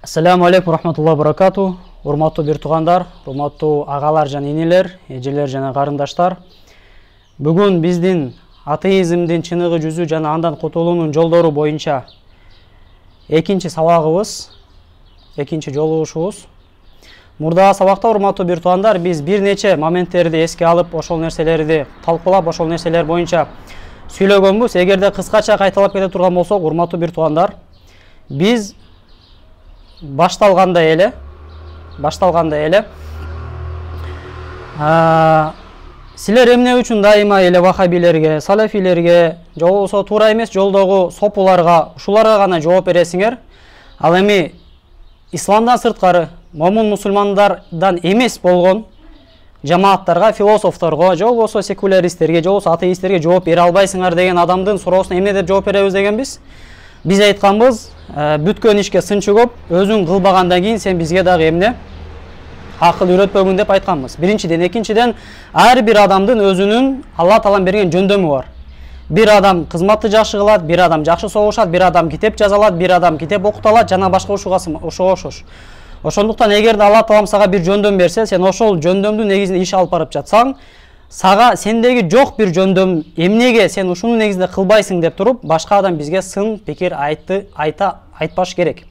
Ассаламу алейкум рахматуллахи баракату. Урматтуу бир туугандар, урматтуу агалар жана энелер, эжелер жана карындаштар. Бүгүн биздин атеизмдин чыныгы жүзү жана андан кутулуунун жолдору боюнча экинчи сабагыбыз, экинчи жолугушубуз. Мурдагы сабакта урматтуу бир туугандар, биз бир нече моменттерди эске алып, ошол нерселерди талкуулап, ошол нерселер боюнча сүйлөгөнбүз. Эгерде кыскача кайталап кете турган болсок, урматтуу бир туугандар, биз башталганда эле силер эмне үчүн дайыма эле вахабилерге, салафилерге, же болбосо туура эмес жолдогу сопуларга, ушуларга гана жооп бересиңер? Ал эми исламдан сырткары, момун мусулмандардан эмес болгон жамааттарга, философторго, же болбосо секуляристтерге, же болбосо атеисттерге жооп бере албайсыңар деген адамдын суроосуна эмне деп жооп беребиз дегенбиз? Биз айтканбыз, бүткөн ишке сынчы көп, өзүң кылбагандан кийин сен бизге дагы эмне акыл үйрөтпөгүн деп айтканбыз. Биринчиден, экинчиден, ар бир адамдын өзүнүн Алла Таалам берген жөндөмү бар. Бир адам кызматты жакшы кылат, бир адам жакшы согушат, бир адам китеп жаза алат, бир адам китеп окута алат жана башка ошого окшош. Ошондуктан эгерде Алла Таалам сага бир жөндөм берсе, сен ошол жөндөмдүн негизинде иш алып барып жатсаң, сага сендеги жок бир жөндөм, эмнеге сен ушунун негизинде кылбайсың деп туруп, башка адам бизге сын пикир айтпаш керек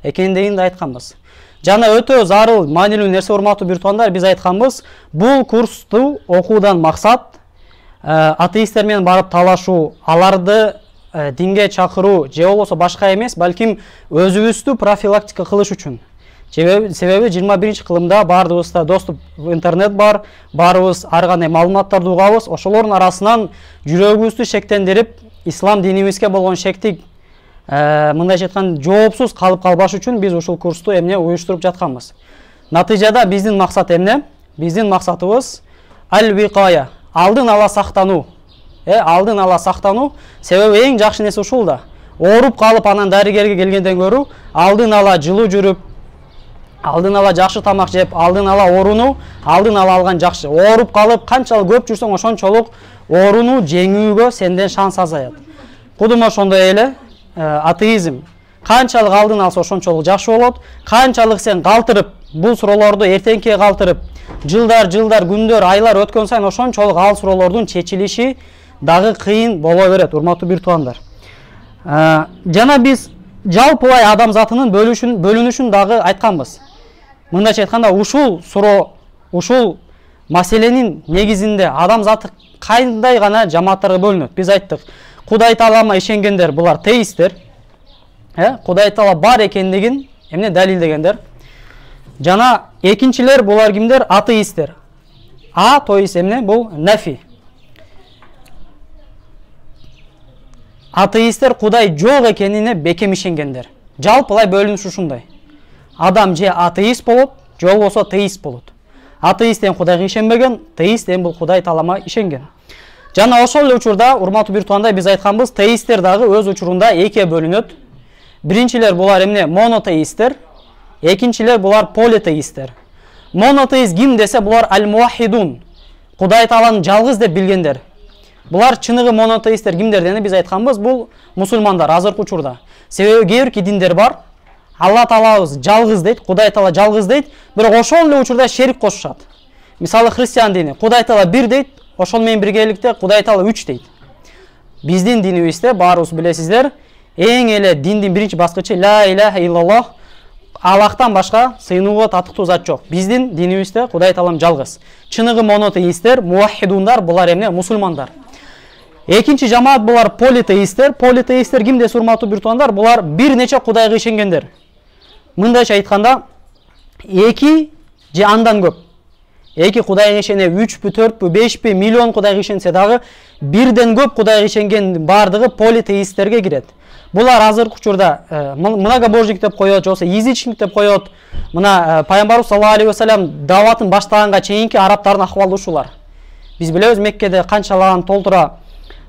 экендигин да айтканбыз. Жана өтө зарыл, маанилүү нерсе, урматтуу бир туугандар, биз айтканбыз, бул курсту окуудан максат атеисттер менен барып талашуу, аларды динге чакыруу, же болбосо башка эмес, балким өзүбүздү профилактика кылыш үчүн. Себеби 21-кылымда баардыгыбызда доступ интернет бар, баарыбыз ар кандай маалыматтарды угабыз, ошолордун арасынан жүрөгүбүздү шектендирип, ислам динибизге болгон шектик, мындайча айтканда, жоопсуз калып калбаш үчүн биз ушул курсту эмне уюштуруп жатканбыз. Натыйжада биздин максат эмне? Биздин максатыбыз аль-викая, алдын ала сактануу. Алдын ала сактануу, себеби эң жакшы нерсе ушул да. Ооруп калып анан дарыгерге келгенден көрүү, алдын ала жылуу жүрүп, алдын ала жакшы тамак жеп, алдын ала оорунуу, алдын ала алган жакшы. Ооруп калып, канчалык көп жүрсөң, ошончолук оорунуу жеңүүгө сенден шанс азаят. Кудум ошондой эле атеизм канчалык алдын алса ошончолук жакшы болот. Канчалык сен калтырып, бул суроолорду эртеңкиге калтырып, жылдар, күндөр, айлар өткөн сайын ошончолук ал суроолордун чечилиши дагы кыйын боло берет, урматтуу бир туугандар. Жана биз жалпылай адамзатынын бөлүнүшүн дагы айтканбыз. Мындайча айтканда, ушул суроо, ушул маселенин негизинде адамзат кандай гана жамааттарга бөлүнөт. Биз айттык, Кудай Таалама ишенгендер булар теисттер. Кудай Таала бар экендигин эмне далилдегендер. Жана экинчилер булар кимдер? Атеисттер. То есть эмне? Бул нафи. Атеисттер Кудай жок экенине бекем ишенгендер. Жалпылай бөлүнүш ушундай. Адам же атеист болот, же болбосо теист болот. Атеист эми Кудайга ишенбеген, теист эми бул Кудай Таалама ишенген. Жана ошол эле учурда, урматтуу бир туугандар, биз айтканбыз, теисттер дагы өз учурунда экиге бөлүнөт. Биринчилер булар эмне? Монотеисттер. Экинчилер булар политеисттер. Монотеист ким десе, булар аль-муахидун. Кудай Тааланы жалгыз деп билгендер. Булар чыныгы монотеисттер кимдер дегенде биз айтканбыз, бул мусулмандар азыркы учурда. Себеби кээ бир диндер бар, Алла Таалабыз жалгыз дейт, Кудай Таала жалгыз дейт, бирок ошол эле учурда шерик кошушат. Мисалы христиан дини, Кудай Таала бир дейт, ошол менен биргеликте Кудай Таала 3 дейт. Биздин динибизде баарыбыз билесиздер, эң эле диндин биринчи баскычы ла илаха иллаллах, Аллахтан башка сыйынууга татыктуу зат жок. Биздин динибизде Кудай Таалам жалгыз. Чыныгы монотеисттер, муахидундар, булар эмне? Мусулмандар. Экинчи жамаат булар политеисттер. Политеисттер ким десе, урматтуу бир туугандар, булар бир нече Кудайга ишенгендер. Мындайча айтканда, 2 же андан көп. 2 Кудайга ишене, 3пү, 4пү, 5пү, миллион Кудайга ишенсе дагы бирден көп Кудайга ишенген бардыгы политеисттерге кирет. Булар азыркы учурда многобожник деп коет, же болбосо язычник деп коет. Мына пайгамбарыбыз саллаллаху алейхи вассалам даватын баштаганга чейинки арабтардын акыбалы ушулар. Биз билебиз, Меккеде канчалаган толтура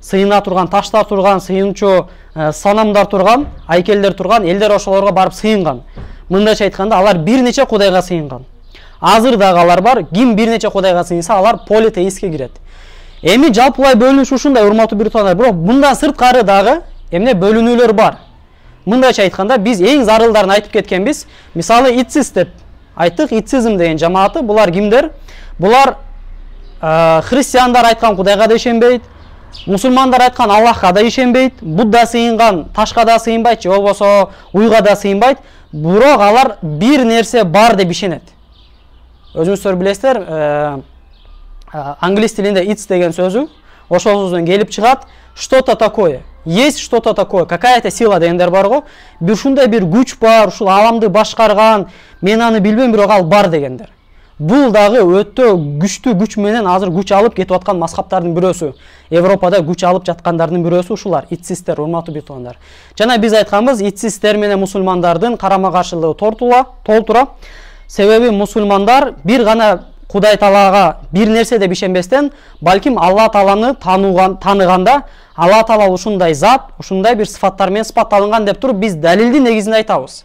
сыйына турган, таштар турган, сыйынчу санамдар турган, айкелдер турган, элдер ошолорго барып сыйынган. Мындайча айтканда, алар бир нече Кудайга сыйынган. Азыр дагы алар бар, ким бир нече Кудайга сыйынса, алар политеистке кирет. Эми жалпылай бөлүнүш ушундай, урматтуу бир туугандар, бирок мындан сырткары дагы эмне бөлүнүүлөр бар. мындайча айтканда биз эң зарылдарын айтып кеткенбиз. Мисалы итсиз деп айттык. Итсизм деген жамааты булар кимдер? Булар христиандар айткан Кудайга да ишенбейт, мусулмандар айткан Аллахка да ишенбейт, Будда сыйынган ташка да сыйынбайт, же болбосо уйга да сыйынбайт. Бирок алар бир нерсе бар деп ишенет. Өзүңүздөр билесиздер, англис тилинде it's деген сөзү ошол сөздөн келип чыгат. Что-то такое. Есть что-то такое, какая-то сила дегендер бар го. Бир ушундай бир күч бар, ушул аламды башкарган, мен аны билбейм, бирок ал бар дегендер. Бул дагы өтө күчтүү күч менен азыр күч алып кетип аткан мазхабтардын бирөөсү. Европада күч алып жаткандардын бирөөсү ушулар, итсистер, урматтуу биртугандар. Жана биз айтканбыз, итсистер менен мусулмандардын карама-каршылыгы толтура. Себеби мусулмандар бир гана Кудай Таалага бир нерсе деп ишенбестен, балким Алла Тааланы таныганда, Алла Таала ушундай зат, ушундай бир сыфаттар менен сыпатталынган деп туруп биз далилдин негизинде айтабыз.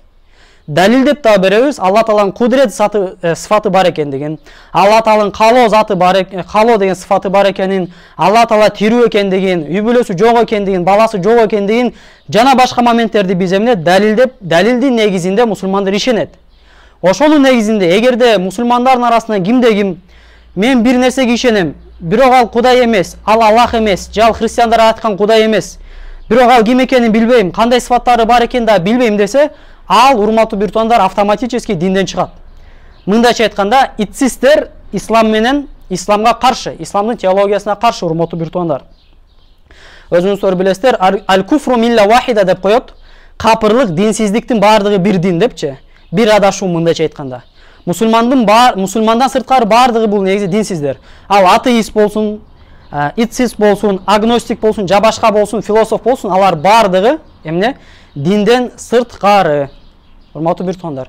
Далилдеп да беребиз, Алла Тааланын кудрет сыфаты бар экендигин, Алла Тааланын калоо заты бар, калоо деген сыфаты бар экенин, Алла Таала тирүү экендигин, үй бүлөсү жок экендигин, баласы жок экендигин жана башка моменттерди биз эмне далилдин негизинде мусулмандар ишенет. Ошонун негизинде эгерде мусулмандардын арасында кимде ким мен бир нерсеге ишенем, бирок ал Кудай эмес, ал Аллах эмес, же ал христиандар айткан Кудай эмес, бирок ал ким экенин билбейм, кандай сыфаттары бар экенин да билбейм десе, ал урматтуу биртугандар автоматически динден чыгат. Мындайча айтканда, итсистер исламга каршы, исламдын теологиясына каршы урматтуу биртугандар. Өзүңүздөр билесиздер, аль-куфру милла вахида деп коет. Капырлык, динсиздиктин баардыгы бир дин депчи. Бир адашуу мындайча айтканда. Мусулмандан сырткары баардыгы бул негизи динсиздер. Ал атеист болсун, итсист болсун, агностик болсун, же башка болсун, философ болсун, алар баардыгы эмне? Динден сырткары. Урматтуу биртугандар.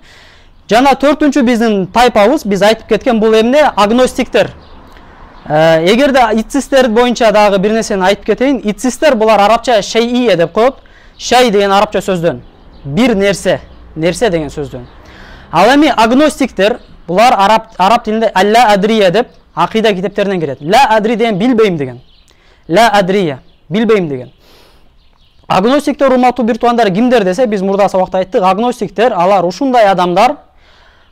Жана төртүнчү биздин тайпабыз, биз айтып кеткен бул эмне? Агностиктер. Эгерде итсистер боюнча дагы бир нерсени айтып кетейин, итсистер булар арабча шейие деп коет. Шей деген арабча сөздөн. Бир нерсе деген сөздөн. Ал эми агностиктер, булар араб тилинде алла адрия деп акыйда китептеринен келет. Ла адри деген билбейм деген. Ла адрия, билбейм деген. Агностиктер урматтуу биртугандар кимдер десе, биз мурда сабакта айттык, агностиктер алар ушундай адамдар,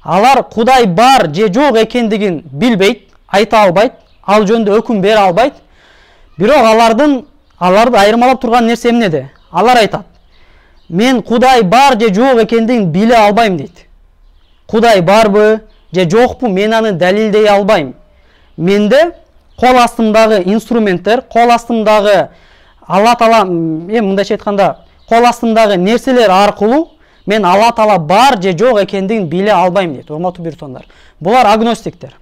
алар Кудай бар же жок экендигин билбейт, айта албайт, ал жөнүндө өкүм бере албайт. Бирок аларды айырмалап турган нерсе эмнеде? Алар айтат: мен Кудай бар же жок экендигин биле албайм дейт. Кудай барбы же жокпу, мен аны далилдей албайм. Менде кол астымдагы инструменттер, кол астымдагы Алла Таала, мындайча айтканда, кол астымдагы нерселер аркылуу мен Алла Таала бар же жок экендигин биле албайм дейт. Урматтуу биртугандар. Булар агностиктер.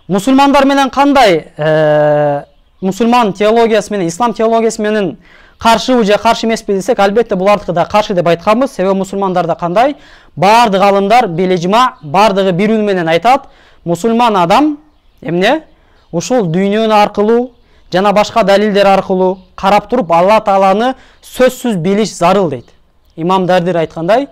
Мусулмандар менен кандай мусулман теологиясы менен, ислам теологиясы менен каршыбы же каршы эмеспи десек, албетте булардыкы да каршы деп айтканбыз. Себеби мусулмандарда кандай? Бардык алымдар бележима, бардыгы бир үн менен айтат, мусулман адам эмне? Ушул дүйнөнү аркылуу жана башка далилдер аркылуу карап туруп Алла Тааланы сөзсүз билиш зарыл дейт. Имам Дардир айткандай: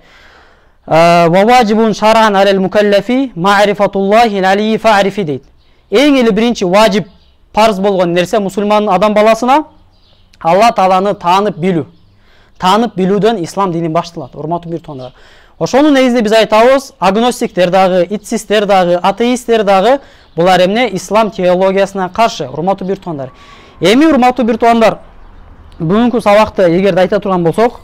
"Ва ваджибун шаран алал мукаллафи ма'рифатуллахи алии фa'рифи" дейт. Эң эле биринчи важип, парз болгон нерсе мусулман адам баласына Алла Тааланы таанып билүү. Таанып билүүдөн ислам дини башталат. Урматтуу биртугандар. Ошонун негизинде биз айтабыз, агностиктер дагы, итсистер дагы, атеисттер дагы булар эмне? Ислам теологиясына каршы. Урматтуу биртугандар. Эми урматтуу биртугандар, бүгүнкү сабакты эгерде айта турган болсок,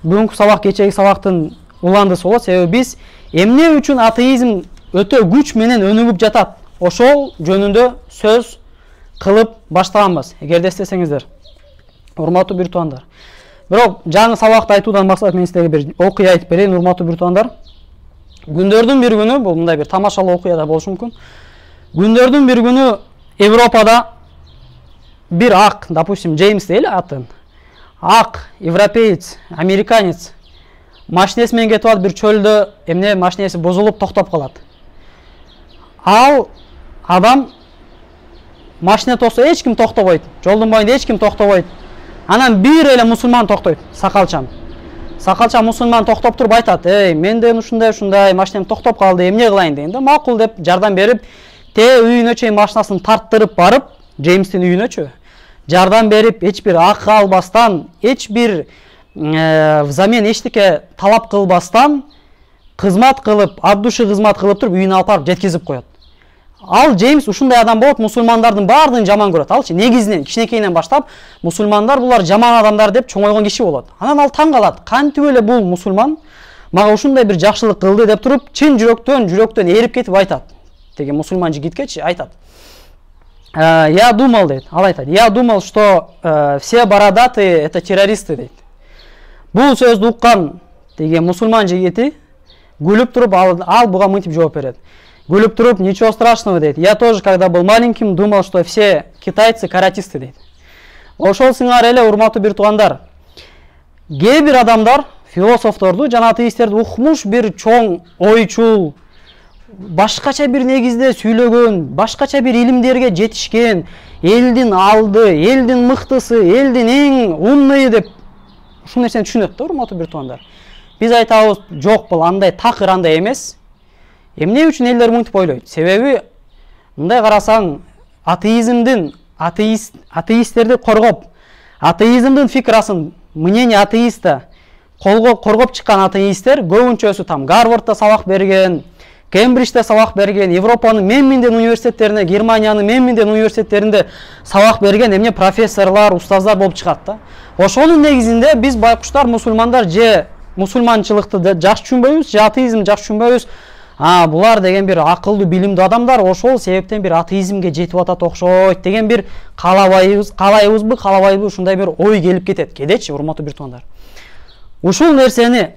бүгүнкү сабак кечеги сабактын уландысы болот. Себеби биз эмне үчүн атеизм өтө күч менен өнүгүп жатат, ошол жөнүндө сөз кылып баштаганбыз. Эгерде эстесеңиздер, урматтуу биртугандар. Бирок жаңы сабакты айтуудан максат мен силерге бир окуя айтып берейин, урматтуу биртугандар. Күндөрдүн бир күнү, бул мындай бир тамашалуу окуя да болушу мүмкүн. Күндөрдүн бир күнү Европада бир ак, допустим, Джеймс дейли атын. Ак, европеец, американец машинеси менен кетип атат, бир чөлдө эмне машинеси бузулуп токтоп калат. Ал адам машина токсо эч ким токтобойт. Жолдун боюнда эч ким токтобойт. Анан бир эле мусулман токтойт, сакалчам. Сакалчам мусулман токтоп туруп айтат: "Эй, менден ушундай машинем токтоп калды, эмне кылайын?" дегенде, макул деп жардам берип, үйүнө чейин машинасын тарттырып барып, Джеймстин үйүнөчү жардам берип, эч бир акы албастан, эч бир взамен эчтеке талап кылбастан кызмат кылып, абдушы кызмат кылып туруп үйүнө алып барып жеткизип коет. Ал Джеймс ушундай адам болуп, мусулмандардын баардыгын жаман көрөт. Алчы негизинен кичинекейинен баштап мусулмандар булар жаман адамдар деп чоңойгон киши болот. Анан ал таң калат, кантип эле бул мусулман мага ушундай бир жакшылык кылды деп туруп, чын жүрөктөн эрип кетип айтат. Теге мусулман жигиткечи айтат. Я думал, дейт. Ал айтат. Я думал, что все бородатые это террористы, дейт. Бул сөздү уккан теге мусулман жигити күлүп туруп ал буга мынтип жооп берет. Күлүп туруп, ничего страшного, дейт. Я тоже, когда был маленьким, думал, что все китайцы каратисты, дейт. Ошол сыңар эле, урматтуу бир туугандар. Кээ бир адамдар философторду жана атеисттерди укмуш бир чоң ойчул, башкача бир негизде сүйлөгөн, башкача бир илимдерге жетишкен, элдин алды, элдин мыктысы, элдин эң умный деп ушул нерсени түшүнөт да, урматтуу бир туугандар. Биз айтабыз, жок, бул андай такыр андай эмес. Эмне үчүн элдер мынтип ойлойт? Себеби мындай карасаң, атеисттерди коргоп, атеизмдин фикрасын, мнение атеиста коргоп чыккан атеисттер көбүнчөсү там Гарвардда сабак берген, Кембриджде сабак берген, Европанын мен-минден университеттерине, Германиянын мен-минден университеттеринде сабак берген эмне профессорлор, устаздар болуп чыгат да. Ошонун негизинде биз байкуштар мусулмандар же мусулманчылыкты жакшы түшүнбөйбүз, же атеизмди жакшы түшүнбөйбүз. Булар деген бир акылдуу, билимдүү адамдар, ошол себептен бир атеизмге жетип атат окшойт деген бир каалайбызбы, ушундай бир ой келип кетет. Кедечи, урматтуу бир туугандар. Ушул нерсени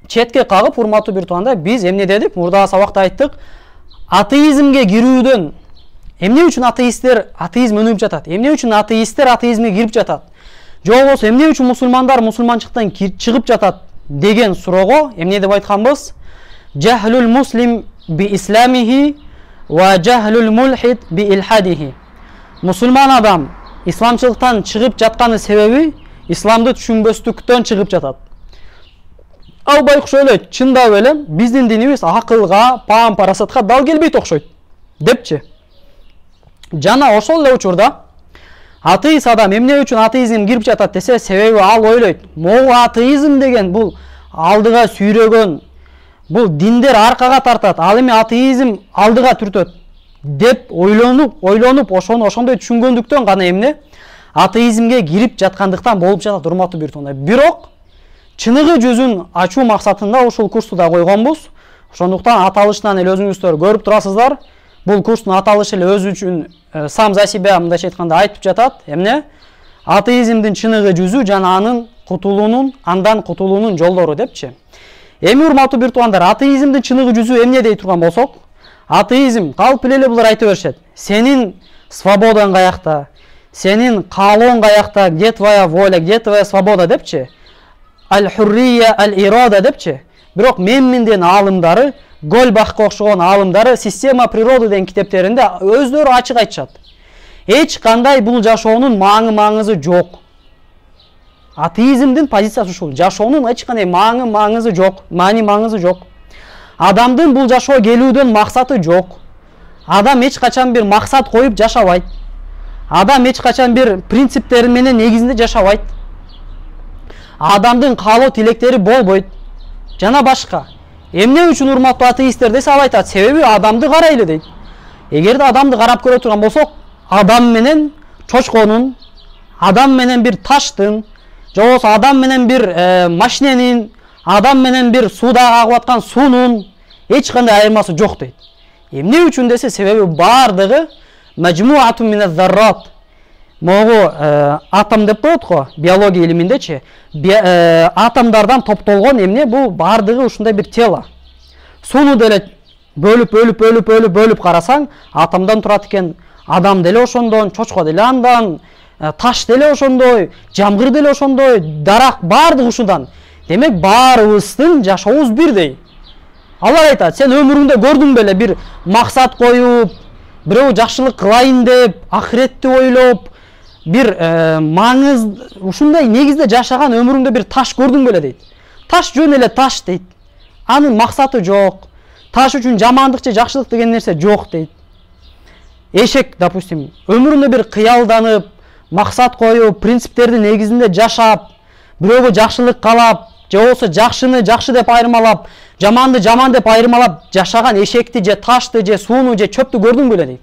четке кагып, урматтуу бир туугандар, биз эмне дедик? Мурдагы сабакта айттык. Атеизмге кирүүдөн эмне үчүн атеисттер атеизм өнүгүп жатат? Эмне үчүн атеисттер атеизмге кирип жатат? Же болбосо эмне үчүн мусулмандар мусулманчылыктан чыгып жатат деген суроого эмне деп айтканбыз? Жахлул муслим би исламихи ва жахлул мулхид би илхадихи. Мусулман адам исламчылыктан чыгып жатканы себеби исламды түшүнбөстүктөн чыгып жатат. Ал байкуш ойлойт, чындап эле биздин динибиз акылга, паам парасатка дал келбейт окшойт депчи. Жана ошол эле учурда атеист адам эмне үчүн атеизм кирип жатат десе, себеби ал ойлойт, могу атеизм деген бул алдыга сүйрөгөн, бул диндер аркага тартат, ал эми атеизм алдыга түртөт деп ойлонуп ошондой түшүнгөндүктөн гана эмне атеизмге кирип жаткандыктан болуп жатат, урматтуу бир туугандар. Бирок чыныгы жүзүн ачуу максатында ушул курсту да койгонбуз. Ошондуктан аталышынан эле өзүңүздөр көрүп турасыздар. Бул курстун аталышы эле өзү үчүн сам за себя мындайча айтканда айтып жатат. Эмне? Атеизмдин чыныгы жүзү жана андан кутулуунун жолдору депчи. Эми урматтуу бир туугандар, атеизмдин чыныгы жүзү эмне дей турган болсок, атеизм калп эле булар айта беришет. Сенин свободаң каякта? Сенин каалооң каякта? Где твоя воля, где твоя свобода депчи. Аль-хуррия, аль-ирада депчи. Бирок мен-минден аалымдары, Гольбахка окшогон аалымдары система природы деген китептеринде өздөрү ачык айтышат. Эч кандай бул жашоонун маңызы жок. Атеизмдин позициясы ушул. Жашоонун эч кандай маңызы жок, маңызы жок. Адамдын бул жашоо келүүдөн максаты жок. Адам эч качан бир максат коюп жашабайт. Адам эч качан бир принциптери менен негизинде жашабайт. Адамдын каалоо тилектери болбойт. Жана башка. Эмне үчүн урматтуу атеисттер десе, ал айтат, себеби адамды карайлы дейт. Эгерде адамды карап көрө турган болсок, адам менен чочконун, адам менен бир таштын, же болбосо адам менен бир машиненин, адам менен бир сууда агып аткан суунун эч кандай айырмасы жок дейт. Эмне үчүн десе, себеби баардыгы majmu'atun min az-zarrat. Могу атом деп коет го, биология илиминдечи, атомдардан топтолгон эмне, бул баардыгы ушундай бир тело. Сууну деле бөлүп карасаң, атомдон турат экен. Адам деле ошондон, чочко деле андан, таш деле ошондой, жамгыр деле ошондой, дарак баардыгы ушундан. Демек баарыбыздын жашообуз бирдей. Алар айтат, сен өмүрүңдө көрдүң беле бир максат коюп, бирөө жакшылык кылайын деп, ахиретти ойлоп, бир маңыз ушундай негизде жашаган өмүрүңдө бир таш көрдүң беле дейт. Таш жөн эле таш дейт. Анын максаты жок. Таш үчүн жамандык же жакшылык деген нерсе жок дейт. Эшек, допустим, өмүрүндө бир кыялданып, максат коюп, принциптердин негизинде жашап, бирөөгө жакшылык каалап, же болбосо жакшыны жакшы деп айырмалап, жаманды жаман деп айырмалап жашаган эшекти же ташты же сууну же чөптү көрдүң беле дейт.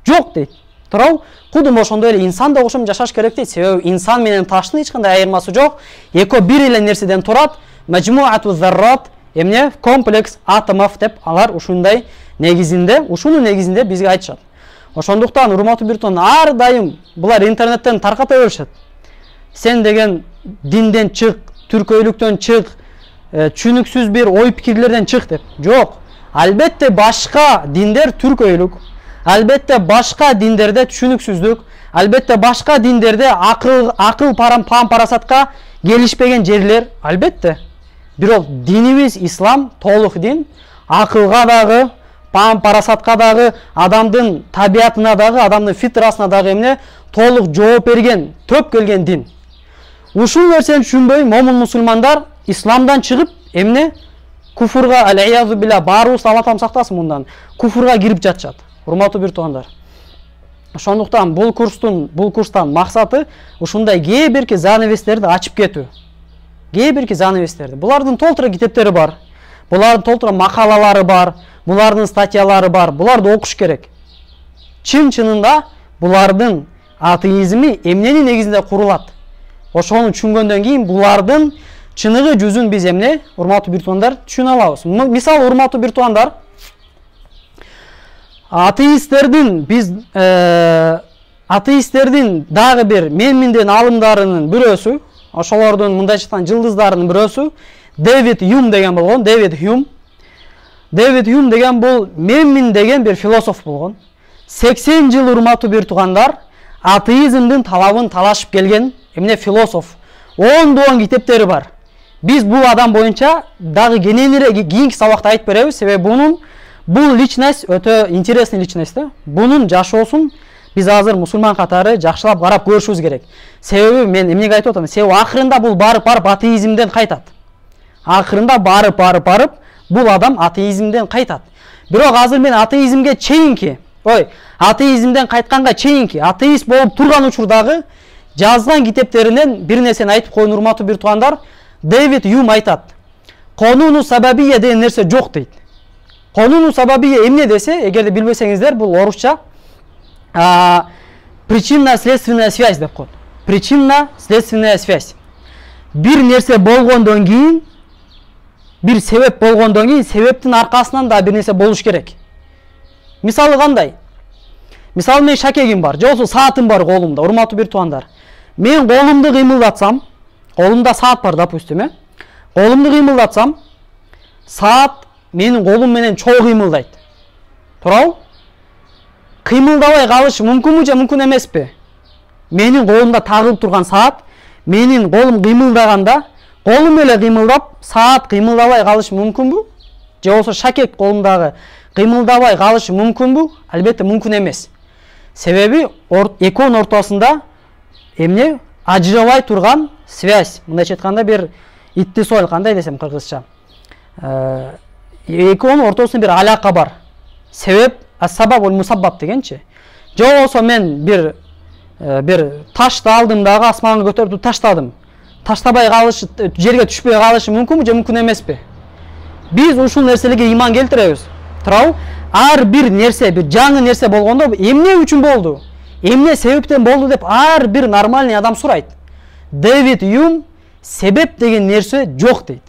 Жок дейт. Туурабы? Кудум ошондой эле инсан да окшом жашаш керек дейт. Себеби инсан менен таштын эч кандай айырмасы жок. Экөө бир эле нерседен турат. Majmu'atu zarrat, эмне комплекс атомов деп алар ушундай негизинде, ушунун негизинде бизге айтышат. Ошондуктан урматтуу биртон ар дайым булар интернеттен тарката беришет. Сен деген динден чык, түркөйлүктөн чык, түшүнүксүз бир ой пикирлерден чык деп. Жок. Албетте башка диндер түркөйлүк. Албетте башка диндерде түшүнүксүздүк, албетте башка диндерде акыл парасатка келишпеген жерлер, албетте. Бирок динибиз ислам толук дин, акылга дагы, парасатка дагы, адамдын табиятына дагы, адамдын фитрасына дагы эмне толук жооп берген, төп келген дин. Ушул нерсени түшүнбөй момун мусулмандар исламдан чыгып эмне куфурга ал-иязу билла баарыбыз Алла таалам сактасын мындан куфурга кирип жатышат. Урматтуу бир туугандар. Ошондуктан бул курстан максаты ушундай кээ бирки занавестерди ачып кетүү. Кээ бирки занавестерди. Булардын толтура китептери бар. Булардын толтура макалалары бар. Булардын статьялары бар. Буларды окуш керек. Чын-чынында булардын атеизми эмненин негизинде курулат. Ошону түшүнгөндөн кийин булардын чыныгы жүзүн биз эмне, урматтуу бир туугандар, түшүнө алабыз. Мисалы, урматтуу бир туугандар, атеисттердин дагы бир менминден алымдарынын бирөөсү, ошолордун мындайча жылдыздарынын бирөөсү Дэвид Юм деген болгон. Дэвид Юм деген бул менмин деген бир философ болгон. 80 жыл урматтуу бир туугандар атеизмдин талабын талашып келген эмне философ. Ондогон китептери бар. Биз бул адам боюнча дагы кийинки сабакта айтып беребиз, себеби бул личность өтө интересный личность да. Бунун жашоосун биз азыр мусулман катары жакшылап карап көрүшүбүз керек. Себеби мен эмнеге айтып атам? Себеби акырында бул барып атеизмден кайтат. Акырында барып бул адам атеизмден кайтат. Бирок азыр мен атеизмден кайтканга чейинки атеист болуп турган учурдагы жазган китептеринен бир нерсени айтып коюн, урматтуу бир туугандар. Дэвид Юм айтат. Конуну сабабия деген нерсе жок дейт. Конуну сабабия эмне десе, эгерде билбесеңиздер, бул орусча причинно-следственная связь деп коет. Причинно-следственная связь. Бир нерсе болгондон кийин, бир себеп болгондон кийин, себептин аркасынан да бир нерсе болуш керек. Мисалы кандай? Мисалы, мен шакегим бар, же болбосо саатым бар колумда, урматтуу бир туугандар. Мен колумду кыймылдатсам, колумда саат бар, допустим, колумду кыймылдатсам, саат менин колум менен чоң кыймылдайт. Туурабы? Кыймылдабай калыш мүмкүнбү же мүмкүн эмеспи? Менин колумда тагылып турган саат, менин колум кыймылдаганда, колум эле кыймылдап, саат кыймылдабай калыш мүмкүнбү? Же болбосо шакек колумдагы кыймылдабай калыш мүмкүнбү? Албетте мүмкүн эмес. Себеби экөөнүн ортосунда эмне ажырабай турган связь. Мындайча айтканда бир иттисол, кандай десем кыргызча. Экөөнүн ортосунда бир алака бар. Себеп ас-сабаб вал мусаббаб дегенчи. Же болбосо мен бир ташты алдым дагы асманга көтөрүп таштадым. Таштабай калыш, жерге түшпөй калышы мүмкүнбү же мүмкүн эмеспи? Биз ушул нерселерге иман келтиребиз. Туурабы? Ар бир нерсе, бир жаңы нерсе болгондо эмне үчүн болду? Эмне себептен болду деп ар бир нормальный адам сурайт. Дэвид Юм себеп деген нерсе жок дейт.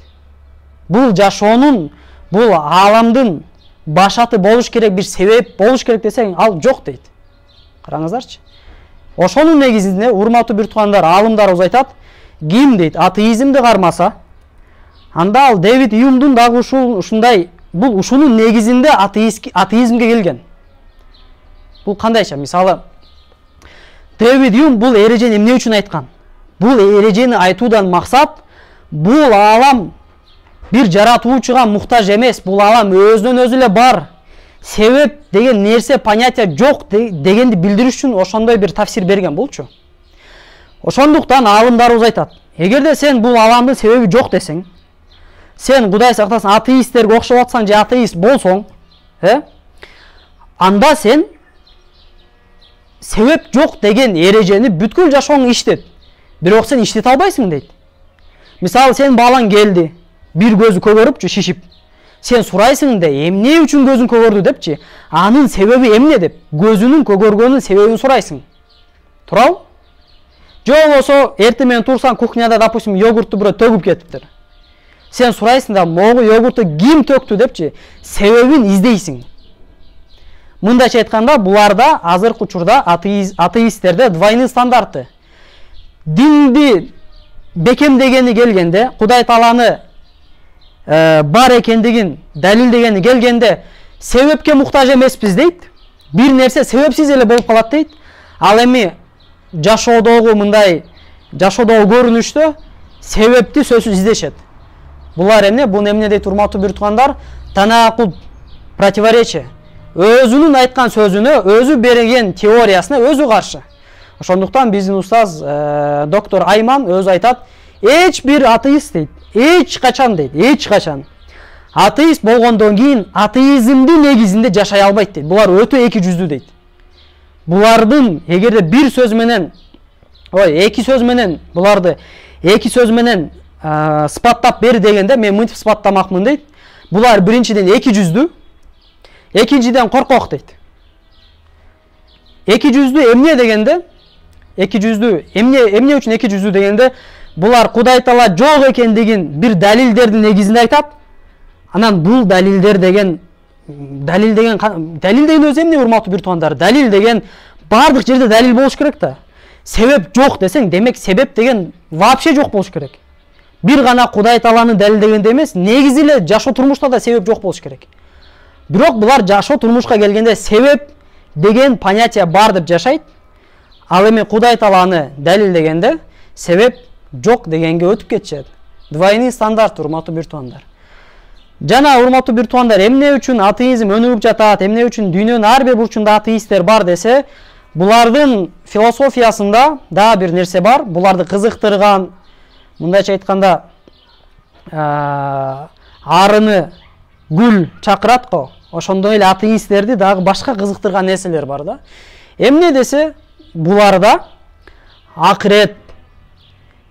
Бул жашоонун, бул ааламдын башаты болуш керек, бир себеп болуш керек десең, ал жок дейт. Караңыздарчы. Ошонун негизинде урматтуу бир туугандар, аалымдарыбыз айтат, ким дейт атеизмди кармаса, анда ал Дэвид Юмдун дагы ушундай, бул ушунун негизинде атеизмге келген. Бул кандайча? Мисалы, Дэвид Юм бул эрежени эмне үчүн айткан? Бул эрежени айтуудан максат, бул аалам бир жаратуучуга муктаж эмес, бул аалам өзүнөн өзү эле бар. Себеп деген нерсе, понятие жок дегенди билдириш үчүн ошондой бир тафсир берген болчу. Ошондуктан аалымдарыбыз айтат, эгерде сен бул ааламдын себеби жок десең, сен Кудай сактасын атеисттерге окшоп атсаң же атеист болсоң, анда сен себеп жок деген эрежени бүткүл жашооңдо иштет. Бирок сен иштете албайсың дейт. Мисалы сен балаң келди, бир көзү көгөрүпчү шишип. Сен сурайсың да эмне үчүн көзүн көгөрдү депчи. Анын себеби эмне деп, көзүнүн көгөргөнүнүн себебин сурайсың. Туурабы? Же болбосо эртең менен турсаң кухняда, допустим, йогуртту бирөө төгүп кетиптир. Сен сурайсың да могу йогуртту ким төктү депчи, себебин издейсиң. Мындайча айтканда, буларда азыркы учурда атеисттерде двойный стандарты. Динди бекемдегени келгенде, Кудай Тааланы бар экендигин далилдегени келгенде, себепке муктаж эмеспиз дейт. Бир нерсе себепсиз эле болуп калат дейт. Ал эми жашоодогу мындай жашоодогу көрүнүштө себепти сөзсүз издешет. Булар эмне? Бул эмне дейт, урматтуу бир туугандар? Танакуд, противоречие. Өзүнүн айткан сөзүнө, өзү берген теориясына өзү каршы. Ошондуктан биздин устаз доктор Айман өзү айтат, эч бир атеист дейт, эч качан дейт, эч качан атеист болгондон кийин атеизмдин негизинде жашай албайт дейт. Булар өтө эки жүздүү дейт. Булардын эгерде бир сөз менен, эки сөз менен, буларды эки сөз менен сыпаттап бер дегенде мен мынтип сыпаттамакмын дейт. Булар биринчиден эки жүздүү, экинчиден коркок дейт. Эки жүздүү эмне дегенде, эки жүздүү эмне үчүн эки жүздүү дегенде, булар Кудай Таала жок экендигин бир далилдердин негизинде айтат. Анан бул далил деген өзү эмне, урматтуу бир туугандар? Далил деген бардык жерде далил болуш керек да. Себеп жок десең, демек себеп деген вообще жок болуш керек. Бир гана Кудай Тааланы далилдегенде эмес, негизи эле жашоо турмушта да себеп жок болуш керек. Бирок булар жашоо турмушка келгенде себеп деген понятие бар деп жашайт. Ал эми Кудай Тааланы далилдегенде себеп жок дегенге өтүп кетишет. Двойный стандарт, урматтуу бир туугандар. Жана урматтуу бир туугандар, эмне үчүн атеизм өнүгүп жатат, эмне үчүн дүйнөнүн ар бир бурчунда атеисттер бар десе, булардын философиясында да бир нерсе бар. Буларды кызыктырган, мындайча айтканда, арыны гүл чакырат го. Ошондой эле атеисттерди дагы башка кызыктырган нерселер бар да. Эмне десе, буларда акырет,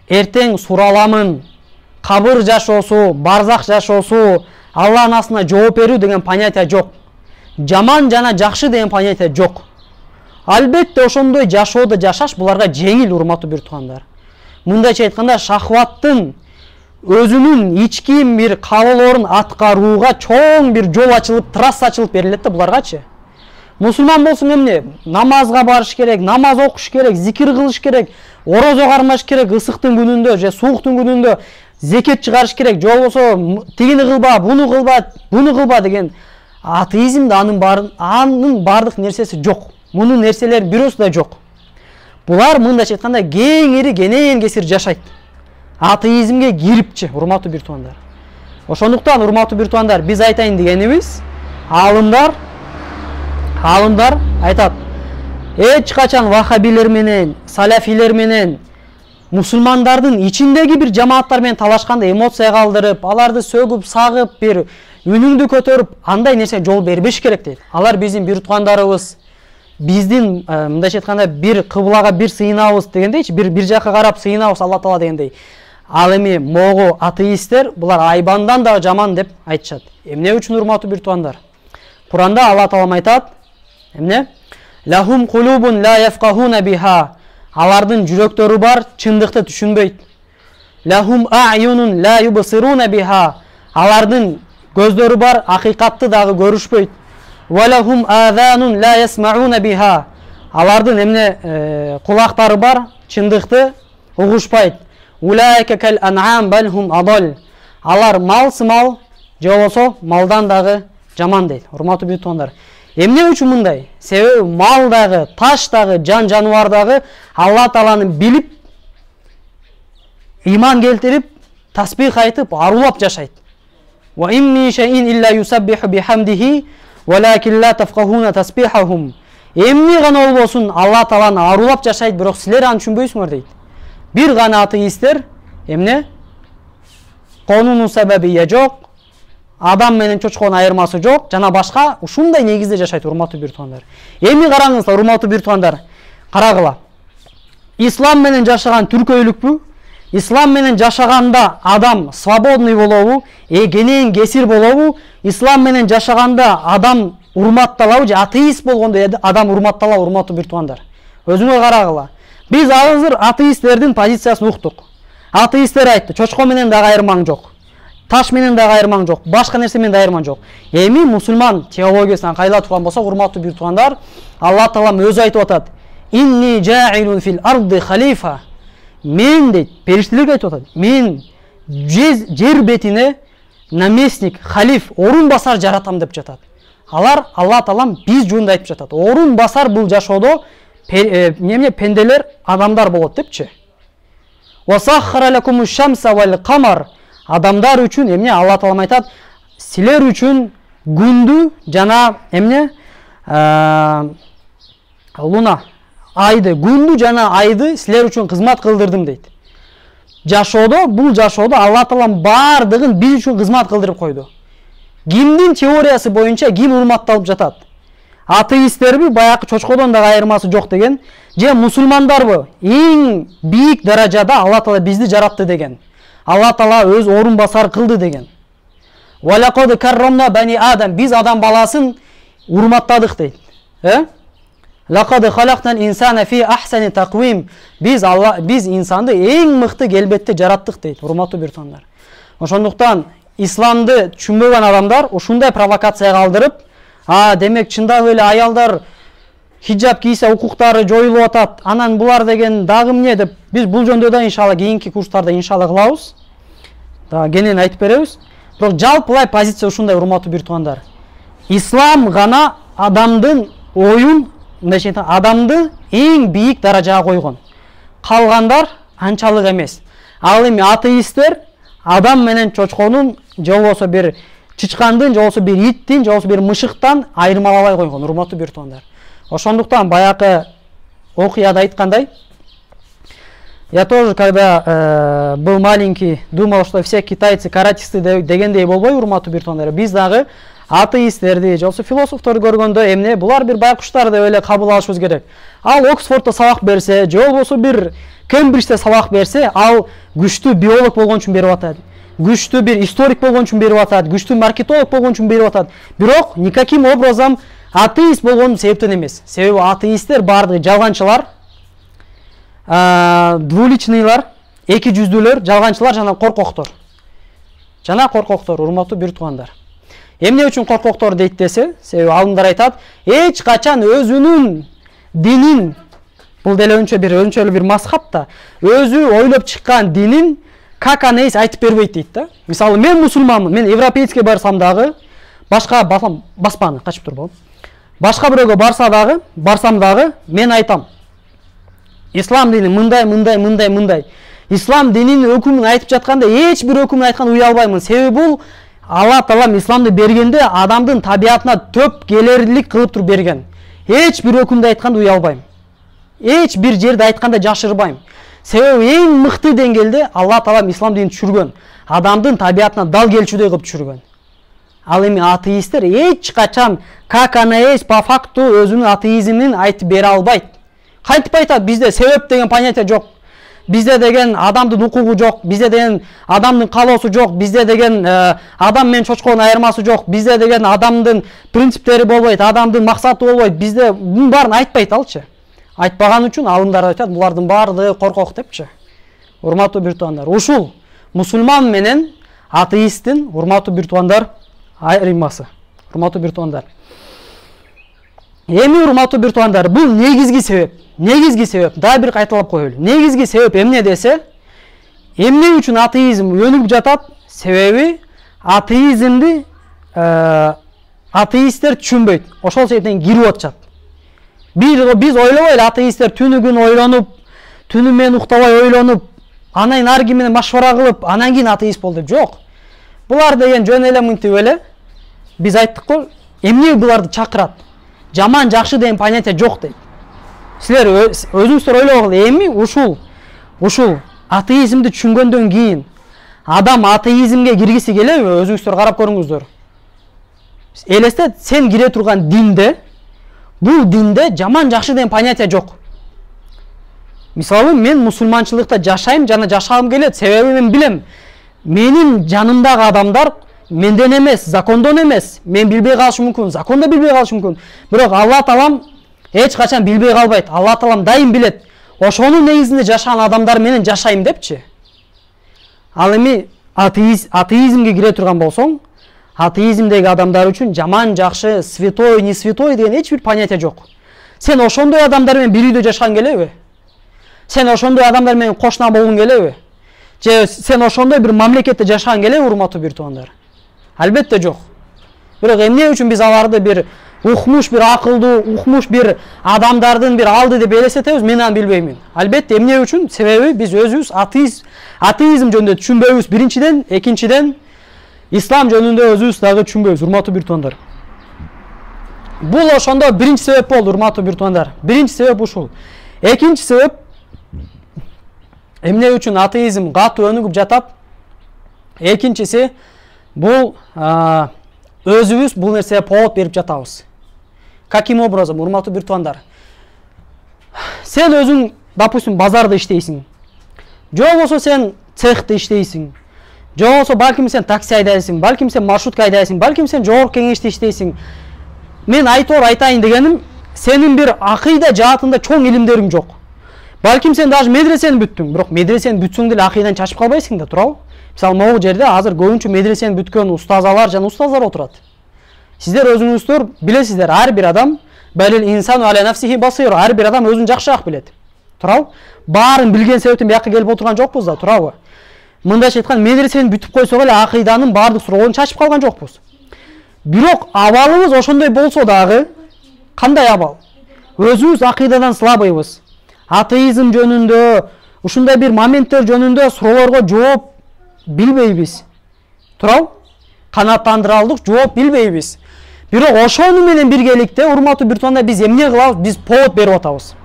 эртең сураламын, кабыр жашоосу, барзак жашоосу, Алланын астына жооп берүү деген понятие жок. Жаман жана жакшы деген понятие жок. Албетте ошондой жашоодо жашаш буларга жеңил, урматтуу бир туугандар. Мындайча айтканда, шахваттын өзүнүн ички бир каалоолорун аткарууга чоң бир жол ачылып, трасса ачылып берилет да буларгачы. Мусулман болсун эмне? Намазга барыш керек, намаз окуш керек, зикир кылыш керек, орозо кармаш керек, ысыктын күнүндө же сууктун күнүндө зекет чыгарыш керек, же болбосо тигини кылба, буну кылба деген. Атеизмде анын бардык нерсеси жок. Мунун нерселердин бирөөсү да жок. Булар мындайча айтканда кеңири кенен кесир жашайт. Атеизмге кирипчи, урматтуу бир туугандар. Ошондуктан урматтуу бир туугандар, биз айтайын дегенибиз, аалымдар айтат, эч качан вахабилер менен, салафилер менен, мусулмандардын ичиндеги бир жамааттар менен талашканда эмоция калдырып, аларды сөгүп, сагып, бир үнүңдү көтөрүп, андай нерсе жол бербеш керек дейт. Алар биздин бир туугандарыбыз, биздин мындайча айтканда бир кыблага бир сыйынабыз дегендейчи, бир жака карап сыйынабыз Алла Таала дегендей. Ал эми могу атеисттер булар айбандан да жаман деп айтышат. Эмне үчүн, урматтуу бир туугандар? Куранда Алла Таала айтат, эмне? Лахум кулубун ла яфкахуна биха. Алардын жүрөктөрү бар, чындыкты түшүнбөйт. Лахум а'юнун ла юбсируна биха. Алардын көздөрү бар, акыйкатты дагы көрүшпөйт. Ва лахум азанун ла ясмауна биха. Алардын эмне кулактары бар, чындыкты угушпайт. Улайка кал ан'ам бал хум адал. Алар мал-сымал, же болбосо малдан дагы жаман дейт. Урматтуу бир туугандар. Эмне үчүн мындай? Себеби мал дагы, таш дагы, жан жануар дагы Алла Тааланы билип, иман келтирип, тасбих айтып, арулап жашайт. Ва имми шайин илля юсаббиху бихамдихи валакин ла тафкахуна тасбихахум. Эмне гана болбосун Алла Тааланы арулап жашайт, бирок силер аны түшүнбөйсүңөр дейт. Бир гана атеисттер эмне? Конунун себеби жок, адам менен чочконун айырмасы жок, жана башка ушундай негизде жашайт, урматтуу бир туугандар. Эми караңыздар, урматтуу бир туугандар, карагыла. Ислам менен жашаган түркөйлүкпү, ислам менен жашаганда адам свободный болобу, кенен кесир болобу, ислам менен жашаганда адам урматталабы же атеист болгондо адам урматталабы, урматтуу бир туугандар. Өзүңөр карагыла. Биз азыр атеисттердин позициясын уктук. Атеисттер айтты, чочко менен дагы айырмаң жок. Таш менен дагы айырмаң жок, башка нерсе менен дагы айырмаң жок. Эми мусулман теологиясынан кайла турган болсок, урматтуу бир туугандар, Алла Таалам өзү айтып атат: "Инни жаилун фил арди халифа". Мен дейт, периштелерге айтып атат. Мен жер бетине наместник, халиф, орун басар жаратам деп жатат. Алар Алла Таалам биз жөнүндө айтып жатат. Орун басар бул жашоодо пенделер, адамдар болот депчи. Васаххара лакумуш шамса вал камар. Адамдар үчүн Алла Таалам айтат, силер үчүн күндү жана луна, айды, күндү жана айды силер үчүн кызмат кылдырдым дейт. Бул жашоодо Алла Таалам бардыгын биз үчүн кызмат кылдырып койду. Кимдин теориясы боюнча ким урматталып жатат? Атеисттерби, баягы чочкодон дагы айырмасы жок деген, же мусулмандарбы? Эң бийик даражада Алла Таала бизди жаратты деген. Алла Таала өз орун басар кылды деген. Валакад каррамна бани адам, биз адам баласын урматтадык дейт. Лакад халакнал инсана фи ахсани таквим. Биз инсанды эң мыкты келбетте жараттык дейт, урматтуу бир туугандар. Ошондуктан исламды түшүнбөгөн адамдар ушундай провокацияга алдырып, демек чындап эле аялдар хиджаб кийсе укуктары жоюлуп атат, анан булар деген дагы эмне деп, биз бул жөнүндө да иншалла кийинки курстарда иншалла кылабыз. Кенен айтып беребиз. Бирок жалпылай позиция ушундай, урматтуу бир туугандар. Ислам гана адамдын оюн, адамды эң бийик даражага койгон. Калгандар анчалык эмес. Ал эми атеисттер адам менен чочконун, же болбосо бир чычкандын, же болбосо бир иттин, же болбосо бир мышыктан айырмалабай койгон, урматтуу бир туугандар. Ошондуктан баягы окуяда айткандай, я тоже, когда был маленький, думал, что все китайцы каратисты дегендей болбой, урматтуу бир туугандар. Биз дагы атеисттерди, же болбосо философторду көргөндө эмне, булар бир байкуштар деп эле кабыл алышыбыз керек. Ал Оксфордто сабак берсе, же болбосо бир Кембриджде сабак берсе, ал күчтүү биолог болгон үчүн берип атат. Күчтүү бир историк болгон үчүн берип атат, күчтүү маркетолог болгон үчүн берип атат. Бирок никаким образом атеист болгон себептен эмес. Себеби атеисттер бардыгы жалганчылар, двуличныйлар, эки жүздүүлөр, жалганчылар жана коркоктор. Урматтуу бир туугандар. Эмне үчүн коркоктор дейт десе, себеби алымдар айтат, эч качан өзүнүн динин, бул деле өнчөлүү бир мазхаб да, өзү ойлоп чыккан динин как анейс айтып бербейт дейт да. Мисалы, мен мусулманмын, мен европейский барсам дагы, башка баспаны качып тур болом. Башка бирөөгө барсам дагы, мен айтам. Ислам дини мындай. Ислам дининин өкүмүн айтып жатканда эч бир өкүмүн айткан уя албаймын. Себеби бул Алла Таалам исламды бергенде адамдын табиятына төп келерлик кылып туруп берген. Эч бир өкүмдү айтканда уя албайм. Эч бир жерде айтканда жашырбайм. Себеби эң мыкты деңгээлде Алла Таалам ислам динин түшүргөн. Адамдын табиятына дал келчүдөй кылып түшүргөн. Ал эми атеисттер эч качан как она есть по факту өзүнүн атеизмин айтып бере албайт. Кантип айтат? Бизде себеп деген понятие жок. Бизде деген адамдын укугу жок, бизде деген адамдын калоосу жок, бизде деген адам менен чочконун айырмасы жок, бизде деген адамдын принциптери болбойт, адамдын максаты болбойт. Бизде мунун баарын айтпайт алчы. Айтпаган үчүн алымдар айтат, булардын баардыгы коркок депчи. Урматтуу бир туугандар, ушул мусулман менен атеисттин, урматтуу бир туугандар, айырмасы. Урматтуу бир туугандар. Эми урматтуу бир туугандар, бул негизги себеп. Негизги себеп, дагы бир кайталап коелу. Негизги себеп эмне десе, эмне үчүн атеизм өнүгүп жатат? Себеби атеизмди атеисттер түшүнбөйт. Ошол себептен кирип атышат. Биз ойлобой эле атеисттер түнү күн ойлонуп, түнү менен уктабай ойлонуп, анан арги менен машвара кылып, анан кийин атеист болду деп жок. Булар деген жөн эле мынтип эле. Биз айттык го, эмне буларды чакырат? Жаман жакшы деген понятие жок дейт. Силер өзүңүздөр ойлогула, эми ушул атеизмди түшүнгөндөн кийин адам атеизмге киргиси келеби? Өзүңүздөр карап көрүңүздөр. Элестет, сен кире турган динде, бул динде жаман жакшы деген понятие жок. Мисалы мен мусулманчылыкта жашайм жана жашагым келет. Себеби мен билем. Менин жанымдагы адамдар менден эмес, закондон эмес. Мен билбей калышым мүмкүн, законда билбей калышым мүмкүн. Бирок Алла Таалам эч качан билбей калбайт. Алла Таалам дайым билет. Ошонун негизинде жашаган адамдар менен жашайм депчи. Ал эми атеизмге кире турган болсоң, атеизмдеги адамдар үчүн жаман, жакшы, святой, не святой деген эч бир понятие жок. Сен ошондой адамдар менен бир үйдө жашагың келеби? Сен ошондой адамдар менен кошуна болгуң келеби? Же сен ошондой бир мамлекетте жашагың келеби, урматтуу бир туугандар? Албетте жок. Бирок эмне үчүн биз аларды бир укмуш, бир акылдуу, укмуш бир адамдардын бир алды деп элестетебиз, мен аны билбеймин. Албетте эмне үчүн? Себеби биз өзүбүз атеизм жөнүндө түшүнбөйбүз биринчиден, экинчиден ислам жөнүндө өзүбүз дагы түшүнбөйбүз, урматтуу бир туугандар. Бул ошондо биринчи себеп болду, урматтуу бир туугандар. Биринчи себеп ушул. Экинчи себеп эмне үчүн атеизм катуу өнүгүп жатат? Экинчиси бул өзүбүз бул нерсеге повод берип жатабыз. Каким образом, урматтуу бир туугандар? Сен өзүң, допустим, базарда иштейсиң. Же болбосо сен цехте иштейсиң. Же болбосо балким сен такси айдайсың, балким сен маршрутка айдайсың, балким сен жогорку кеңеште иштейсиң. Мен айтайын дегеним, сенин бир акыйда жаатында чоң илимдериң жок. Балким сен даже медресени бүттүң, бирок медресени бүтсөң деле акыйдан чачып калбайсың да, туурабы? Мисалы, могу жерде азыр көбүнчө медресени бүткөн устазалар жана устаздар отурат. Сиздер өзүңүздөр билесиздер, ар бир адам балил инсану аля нафсихи басир, ар бир адам өзүн жакшыраак билет. Туурабы? Баарын билген себептен бияка келип отурган жокпуз да, туурабы? Мындайча айтканда, медресени бүтүп койсок эле акыйданын баардык суроолорун чачып калган жокпуз. Бирок абалыбыз ошондой болсо дагы, кандай абал? Өзүбүз акыйдадан слабыйбыз. Атеизм жөнүндө, ушундай бир моменттер жөнүндө суроолорго жооп билбейбиз. Туурабы? Канааттандыралдык жооп билбейбиз. Бирок ошону менен биргеликте, урматтуу бир туугандар, биз эмне кылабыз? Биз повод берип атабыз.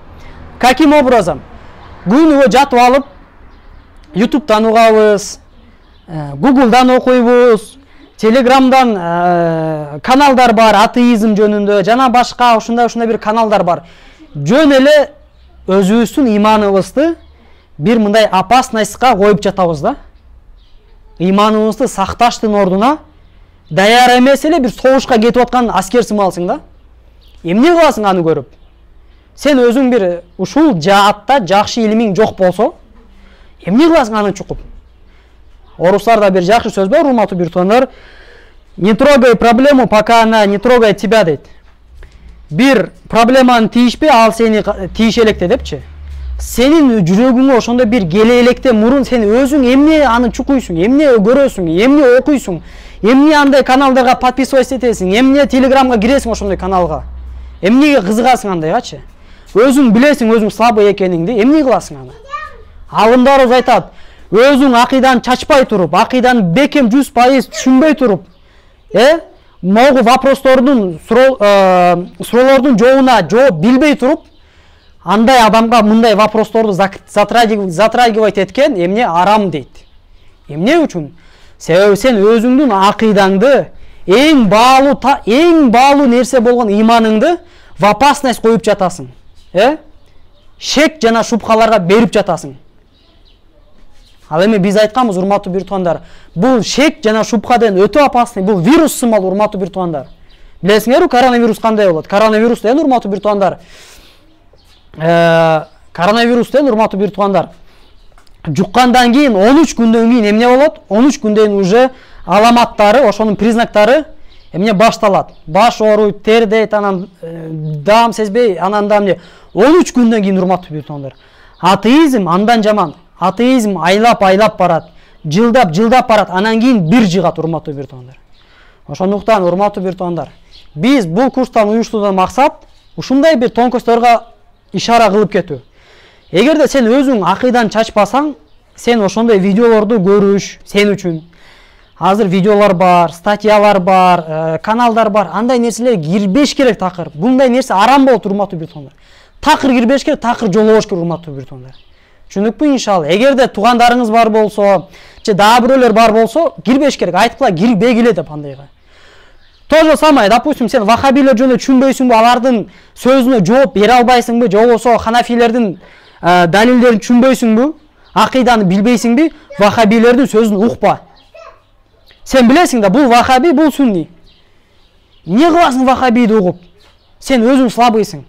Каким образом? Күнүгө жатып алып, YouTube'дан угабыз, Google'дан окуйбуз, Telegram'дан каналдар бар, атеизм жөнүндө, жана башка ушундай бир каналдар бар. Жөн эле өзүбүздүн иманыбызды бир мындай опасностька коюп жатабыз да. Иманыбызды сакташтын ордуна даяр эмес эле бир согушка кетип аткан аскер сымалсың да. Эмне кыласың аны көрүп? Сен өзүң бир ушул жаатта жакшы илимиң жок болсо, эмне кыласың аны чукуп? Орустарда бир жакшы сөз бар, урматтуу бир туугандар. Не трогай проблему, пока она не трогает тебя дейт. Бир проблеманы тийишпе, ал сени тийише электе депчи. Сенин жүрөгүңө ошондой бир келе электе мурун сен өзүң эмне аны чукуйсуң, эмне көрөсүң, эмне окуйсуң, эмне андай каналдарга подписываться этесиң, эмне Телеграмга киресиң ошондой каналга. Эмнеге кызыгасың андайгачы? Өзүң билесиң өзүң слабый экениңди, эмне кыласың аны? Алымдарыбыз айтат, өзүң акыйдан чачпай туруп, акыйдан бекем 100% түшүнбөй туруп, могу вопростордун, суроолордун жообуна жооп билбей туруп, андай адамга мындай вопросторду затрагивать эткен эмне арам дейт. Эмне үчүн? Себеби сен өзүңдүн акыйдаңды, эң баалуу нерсе болгон иманыңды в опасность коюп жатасың. Шек жана шубхаларга берип жатасың. Ал эми биз айтканбыз, урматтуу бир туугандар, бул шек жана шубхадан өтө опасный, бул вирус сымал, урматтуу бир туугандар. Билесиңерби, коронавирус кандай болот? Коронавирус деген, урматтуу бир туугандар, урматтуу бир туугандар, жуккандан кийин 13 күндөн кийин эмне болот? 13 күндөн кийин уже аламаттары, ошонун признактары эмне башталат? Баш ооруйт, тердейт, анан даам сезбей, анан даам 13 күндөн кийин, урматтуу бир туугандар. Атеизм андан жаман. Атеизм айлап барат, жылдап барат, анан кийин бир жыгат, урматтуу бир туугандар. Ошондуктан, урматтуу бир туугандар, биз бул курстан уюштурган максат ушундай бир тонкостторго ишара кылып кетүү. Эгерде сен өзүң акыйдан чачпасаң, сен ошондой видеолорду көрүш сен үчүн. Азыр видеолор бар, статьялар бар, каналдар бар, андай нерселерге кирбеш керек такыр. Бундай нерсе арам болот, урматтуу бир туугандар. Такыр кирбеш керек, такыр жолобош керек, урматтуу бир туугандар. Түшүндүкпү иншалла? Эгерде туугандарыңыз бар болсо, же дагы бирөөлөр бар болсо, кирбеш керек, айткыла кирбегиле деп андайга. То же самое, допустим, сен вахабилер жөнүндө түшүнбөйсүңбү, алардын сөзүнө жооп бере албайсыңбы, же болбосо ханафилердин далилдерин түшүнбөйсүңбү, акыйданы билбейсиңби, вахабилердин сөзүн укпа. Сен билесиң да, бул вахаби, бул сунни. Не кыласың вахабиди угуп? Сен өзүң слабыйсың.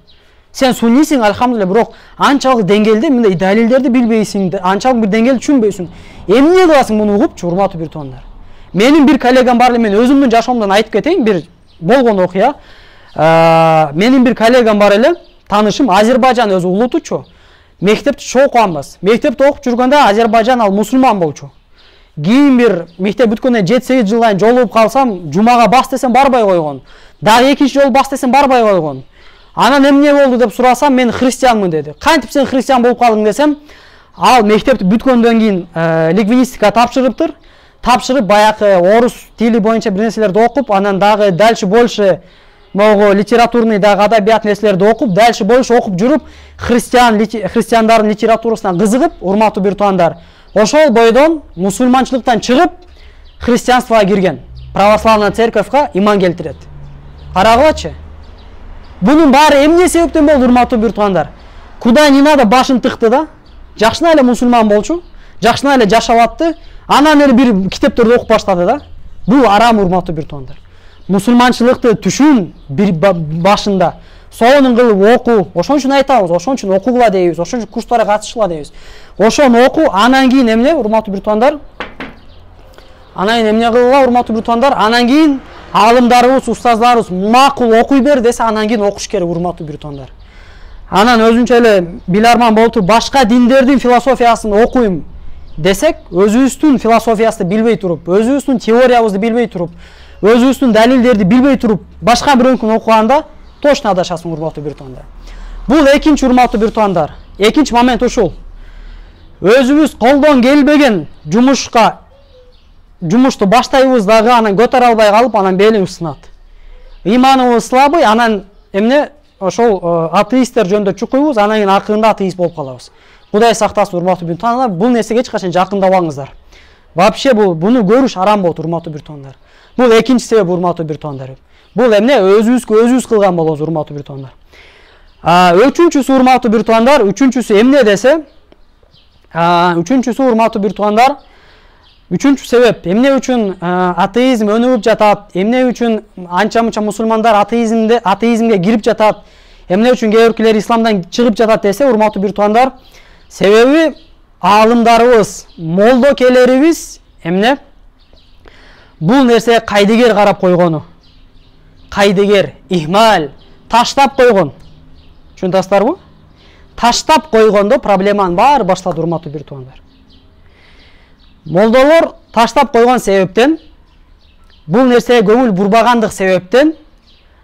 Сен суннисиң, алхамдулилля, бирок анчалык деңгээлде мындай далилдерди билбейсиң, анчалык бир деңгээлде түшүнбөйсүң. Эмне кыласың муну угупчу, урматтуу бир туугандар? Менин бир коллегам бар эле, мен өзүмдүн жашоомдон айтып кетейин, бир болгон окуя. Менин бир коллегам бар эле, таанышым, Азербайжан өзү улутучу. Мектепти чоң окуганбыз. Мектепти окуп жүргөндө Азербайжан ал мусулман болчу. Кийин бир мектеп бүткөндөн 7-8 жылдан жолугуп калсам, жумага бас десем барбай койгон. Дагы экинчи жолу бас десем барбай койгон. Анан эмне болду деп сурасам, мен христианмын деди. Кантип сен христиан болуп калдың десем, ал мектепти бүткөндөн кийин лингвистика тапшырыптыр. Тапшырып баягы орус тили боюнча бир нерселерди окуп, анан дагы дальше больше могу литературный дагы адабият нерселерди окуп, дальше больше окуп жүрүп, христиандардын литературасына кызыгып, урматтуу бир туугандар, ошол бойдон мусулманчылыктан чыгып, христианствого кирген. Православная церковьга иман келтирет. Карагылачы. Бунун баары эмне себептен болду, урматтуу бир туугандар? Кудай не надо башын тыкты да, жакшына эле мусулман болчу, жакшына эле жашап атты, анан эле бир китептерди окуп баштады да. Бул арам, урматтуу бир туугандар. Мусулманчылыкты түшүн бир башында, сонун кылып оку, ошон үчүн айтабыз, ошон үчүн окугула дейбиз, ошон үчүн курстарга катышкыла дейбиз. Ошону оку, анан кийин эмне, урматтуу бир туугандар? Анан кийин эмне кылгыла, урматтуу бир туугандар? Анан кийин алымдарыбыз, устаздарыбыз макул окуй бер десе, анан кийин окуш керек, урматтуу бир туугандар. Анан өзүнчө эле биларман болуп туруп, башка диндердин философиясын окуйм десек, өзүбүздүн философиясты билбей туруп, өзүбүздүн теориябызды билбей туруп, өзүбүздүн далилдерди билбей туруп, башка бирөөнүкүн окуганда точно адашасың, урматтуу бир туугандар. Бул экинчи, урматтуу бир туугандар. Экинчи момент ушул. Өзүбүз колдон келбеген жумушту баштайбыз дагы, анан көтөрө албай калып, анан белибиз сынат. Иманыбыз слабый, анан эмне ошол атеисттер жөнүндө чукуйбуз, анан кийин акырында атеист болуп калабыз. Кудай сактасын, урматтуу бир туугандар, бул нерсеге эч качан жакындабаңыздар. Вообще буну көрүш арам болот, урматтуу бир туугандар. Бул экинчи себеп, урматтуу бир туугандар. Бул эмне өзүбүз кылган болобуз, урматтуу бир туугандар. Үчүнчүсү, урматтуу бир туугандар, үчүнчүсү эмне десе? Үчүнчүсү, урматтуу бир туугандар, үчүнчү себеп, эмне үчүн атеизм өнүгүп жатат, эмне үчүн анча-мынча мусулмандар атеизмге кирип жатат, эмне үчүн кээ-биркилер исламдан чыгып жатат десе, урматтуу бир туугандар, себеби аалымдарыбыз, молдокелерибиз эмне? Бул нерсе кайдыгер карап койгону. Кайдыгер, ихмал, таштап койгон. Түшүнөсүздарбы? Таштап койгондо проблеманын баары башталды, урматтуу бир туугандар. Молдолор таштап койгон себептен, бул нерсеге көңүл бурбагандык себептен,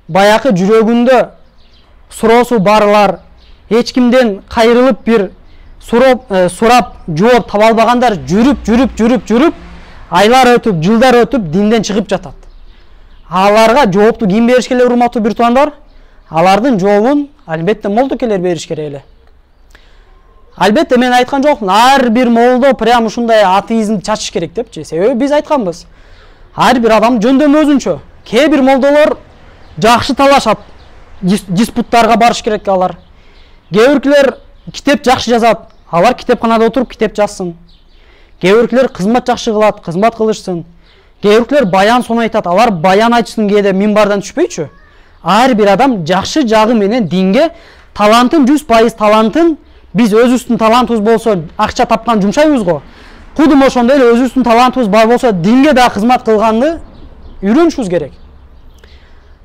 баякы жүрөгүндө суроосу барлар, эч кимден кайрылып бир сурап жооп таба албагандар жүрүп, айлар өтүп, жылдар өтүп, динден чыгып жатат. Аларга жоопту ким бериш керек, урматтуу бир туугандар? Алардын жообун албетте молдокелер бериш керек эле. Албетте мен айткан жокмун, ар бир молдо прям ушундай атеизмди чачыш керек депчи. Себеби биз айтканбыз. Ар бир адам жөндөмү өзүнчө. Кээ бир молдолор жакшы талашат, диспуттарга барыш керек алар. Кээ биркилер китеп жакшы жазат, алар китепканада отуруп китеп жазсын. Кээ биркилер кызмат жакшы кылат, кызмат кылышсын. Кээ биркилер баян сон айтат, алар баян айтышсын, кээде минбардан түшпөйчү. Ар бир адам жакшы жагы менен динге талантын 100% талантын биз өзүбүздүн талантыбыз болсо акча тапкан жумшайбыз го. Кудум ошондой эле өзүбүздүн талантыбыз бар болсо динге да кызмат кылганды үйрөнүшүбүз керек.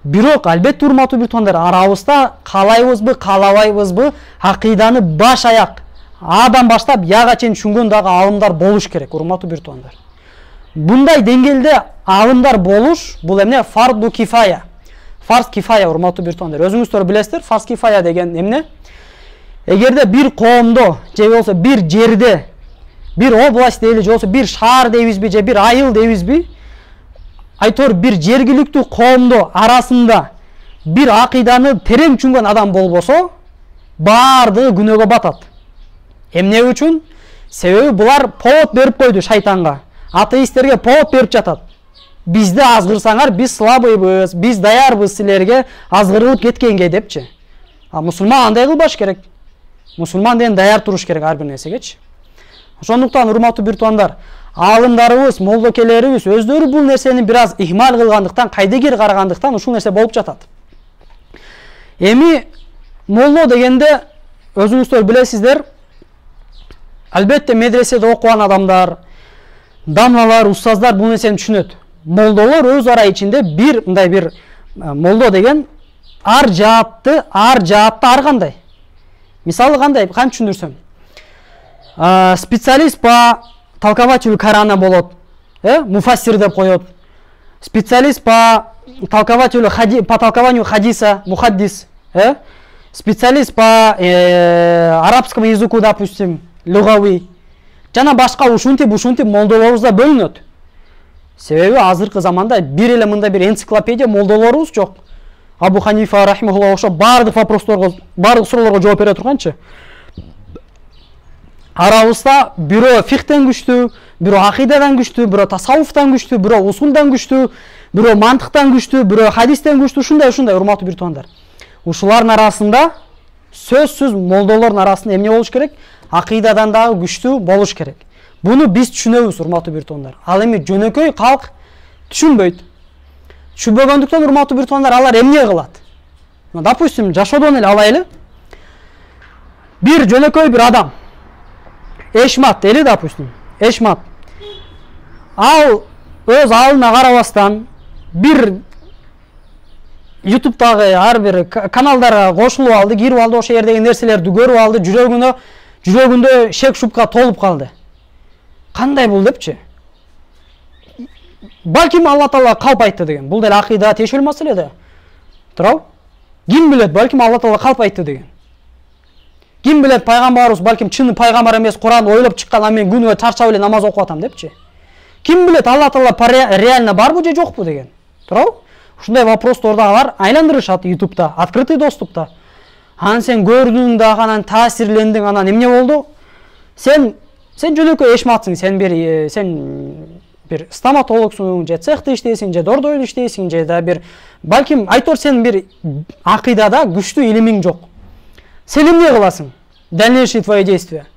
Бирок албетте, урматтуу бир туугандар, арабызда каалайбызбы, каалабайбызбы, акыйданы баш аяк Адан баштап яга чейин түшүнгөн дагы алымдар болуш керек, урматтуу бир туугандар. Bunday dengelde alımlar boluş, bul emne fardu kifaya. Farz kifaya urmatu bir tondur. Özünüzдөр bilesizdir. Farz kifaya degen emne? Egerde bir koomdo, je bolsa bir jerde, bir oblast deyli, je bolsa bir şаар deybiz bi, je bir айыл deybiz bi. Айтор bir жергиликтүү коомдо арасында bir акыйданы терең түшүнгөн адам болбосо, баардыгы күнөөгө батат. Эмне үчүн? Себеби булар повод берип койду шайтанга. Атеисттерге повод берип жатат. Бизди азгырсаңар, биз слабыйбыз, биз даярбыз силерге азгырылып кеткенге депчи. А мусулман андай кылбаш керек. Мусулман деген даяр туруш керек ар бир нерсегечи. Ошондуктан урматтуу бир туугандар, аалымдарыбыз, молдокелерибиз өздөрү бул нерсени бир аз ихмал кылгандыктан, кайдыгер карагандыктан ушул нерсе болуп жатат. Эми молдо дегенде өзүңүздөр билесиздер, албетте медреседе окуган адамдар, дамналар, устаздар бул нерсени түшүнөт. Молдолор өз ара ичинде мындай бир молдо деген ар жаапты ар кандай. Мисалы кандай, кантип түшүндүрсөм? Специалист по толкователю Корана болот, муфассир деп коет. Специалист по толкованию хадиса, мухаддис, специалист по арабскому языку, допустим, лугави. Жана башка ушинтип молдолорубузда бөлүнөт. Себеби азыркы заманда бир эле мындай бир энциклопедия молдолорубуз жок. Абу Ханифа рахимахуллах ошо бардык вопросторго, бардык суроолорго жооп бере турганчы. Арабызда бирөө фихтен күчтүү, бирөө акыйдадан күчтүү, бирөө тасаввуфтан күчтүү, бирөө усулдан күчтүү, бирөө мантыктан күчтүү, бирөө хадистен күчтүү, ушундай урматтуу бир туугандар. Ушулардын арасында сөзсүз молдолордун арасында эмне болуш керек? Акыйдадан дагы күчтүү болуш керек. Буну биз түшүнөбүз, урматтуу бир туугандар. Ал эми жөнөкөй калк түшүнбөйт. Түшүнбөгөндүктөн урматтуу бир туугандар, алар эмне кылат? Допустим, жашоодон эле алайлы. Бир жөнөкөй бир адам Эшмат дейли, допустим. Эшмат. Ал өз алына карабастан бир YouTube'дагы ар бир каналдарга кошулуп алды, кирип алды, ошол жердеги нерселерди көрүп алды, жүрөгүндө шек шубка толуп калды. Кандай бул депчи? Балким Алла Таала калп айтты деген. Бул деле акыйдага тиешелүү маселе да. Туурабы? Ким билет, балким Алла Таала калп айтты деген. Ким билет, пайгамбарыбыз балким чын пайгамбар эмес, Куран ойлоп чыккан, а мен күнүгө чарчап эле намаз окуп атам депчи. Ким билет, Алла Таала реально барбы же жокпу деген. Туурабы? Ушундай вопросторду алар айландырышат YouTube'да, открытый доступта. Анан сен көрдүң дагы, анан таасирлендиң, анан эмне болду? Сен жөнөкөй Эшматсың, сен бир стоматологсуң, же цехте иштейсиң, же дордойдо иштейсиң, же да бир балким айтор сен бир акыйдада күчтүү илимиң жок. Сен эмне кыласың? Дальнейшие твои действия.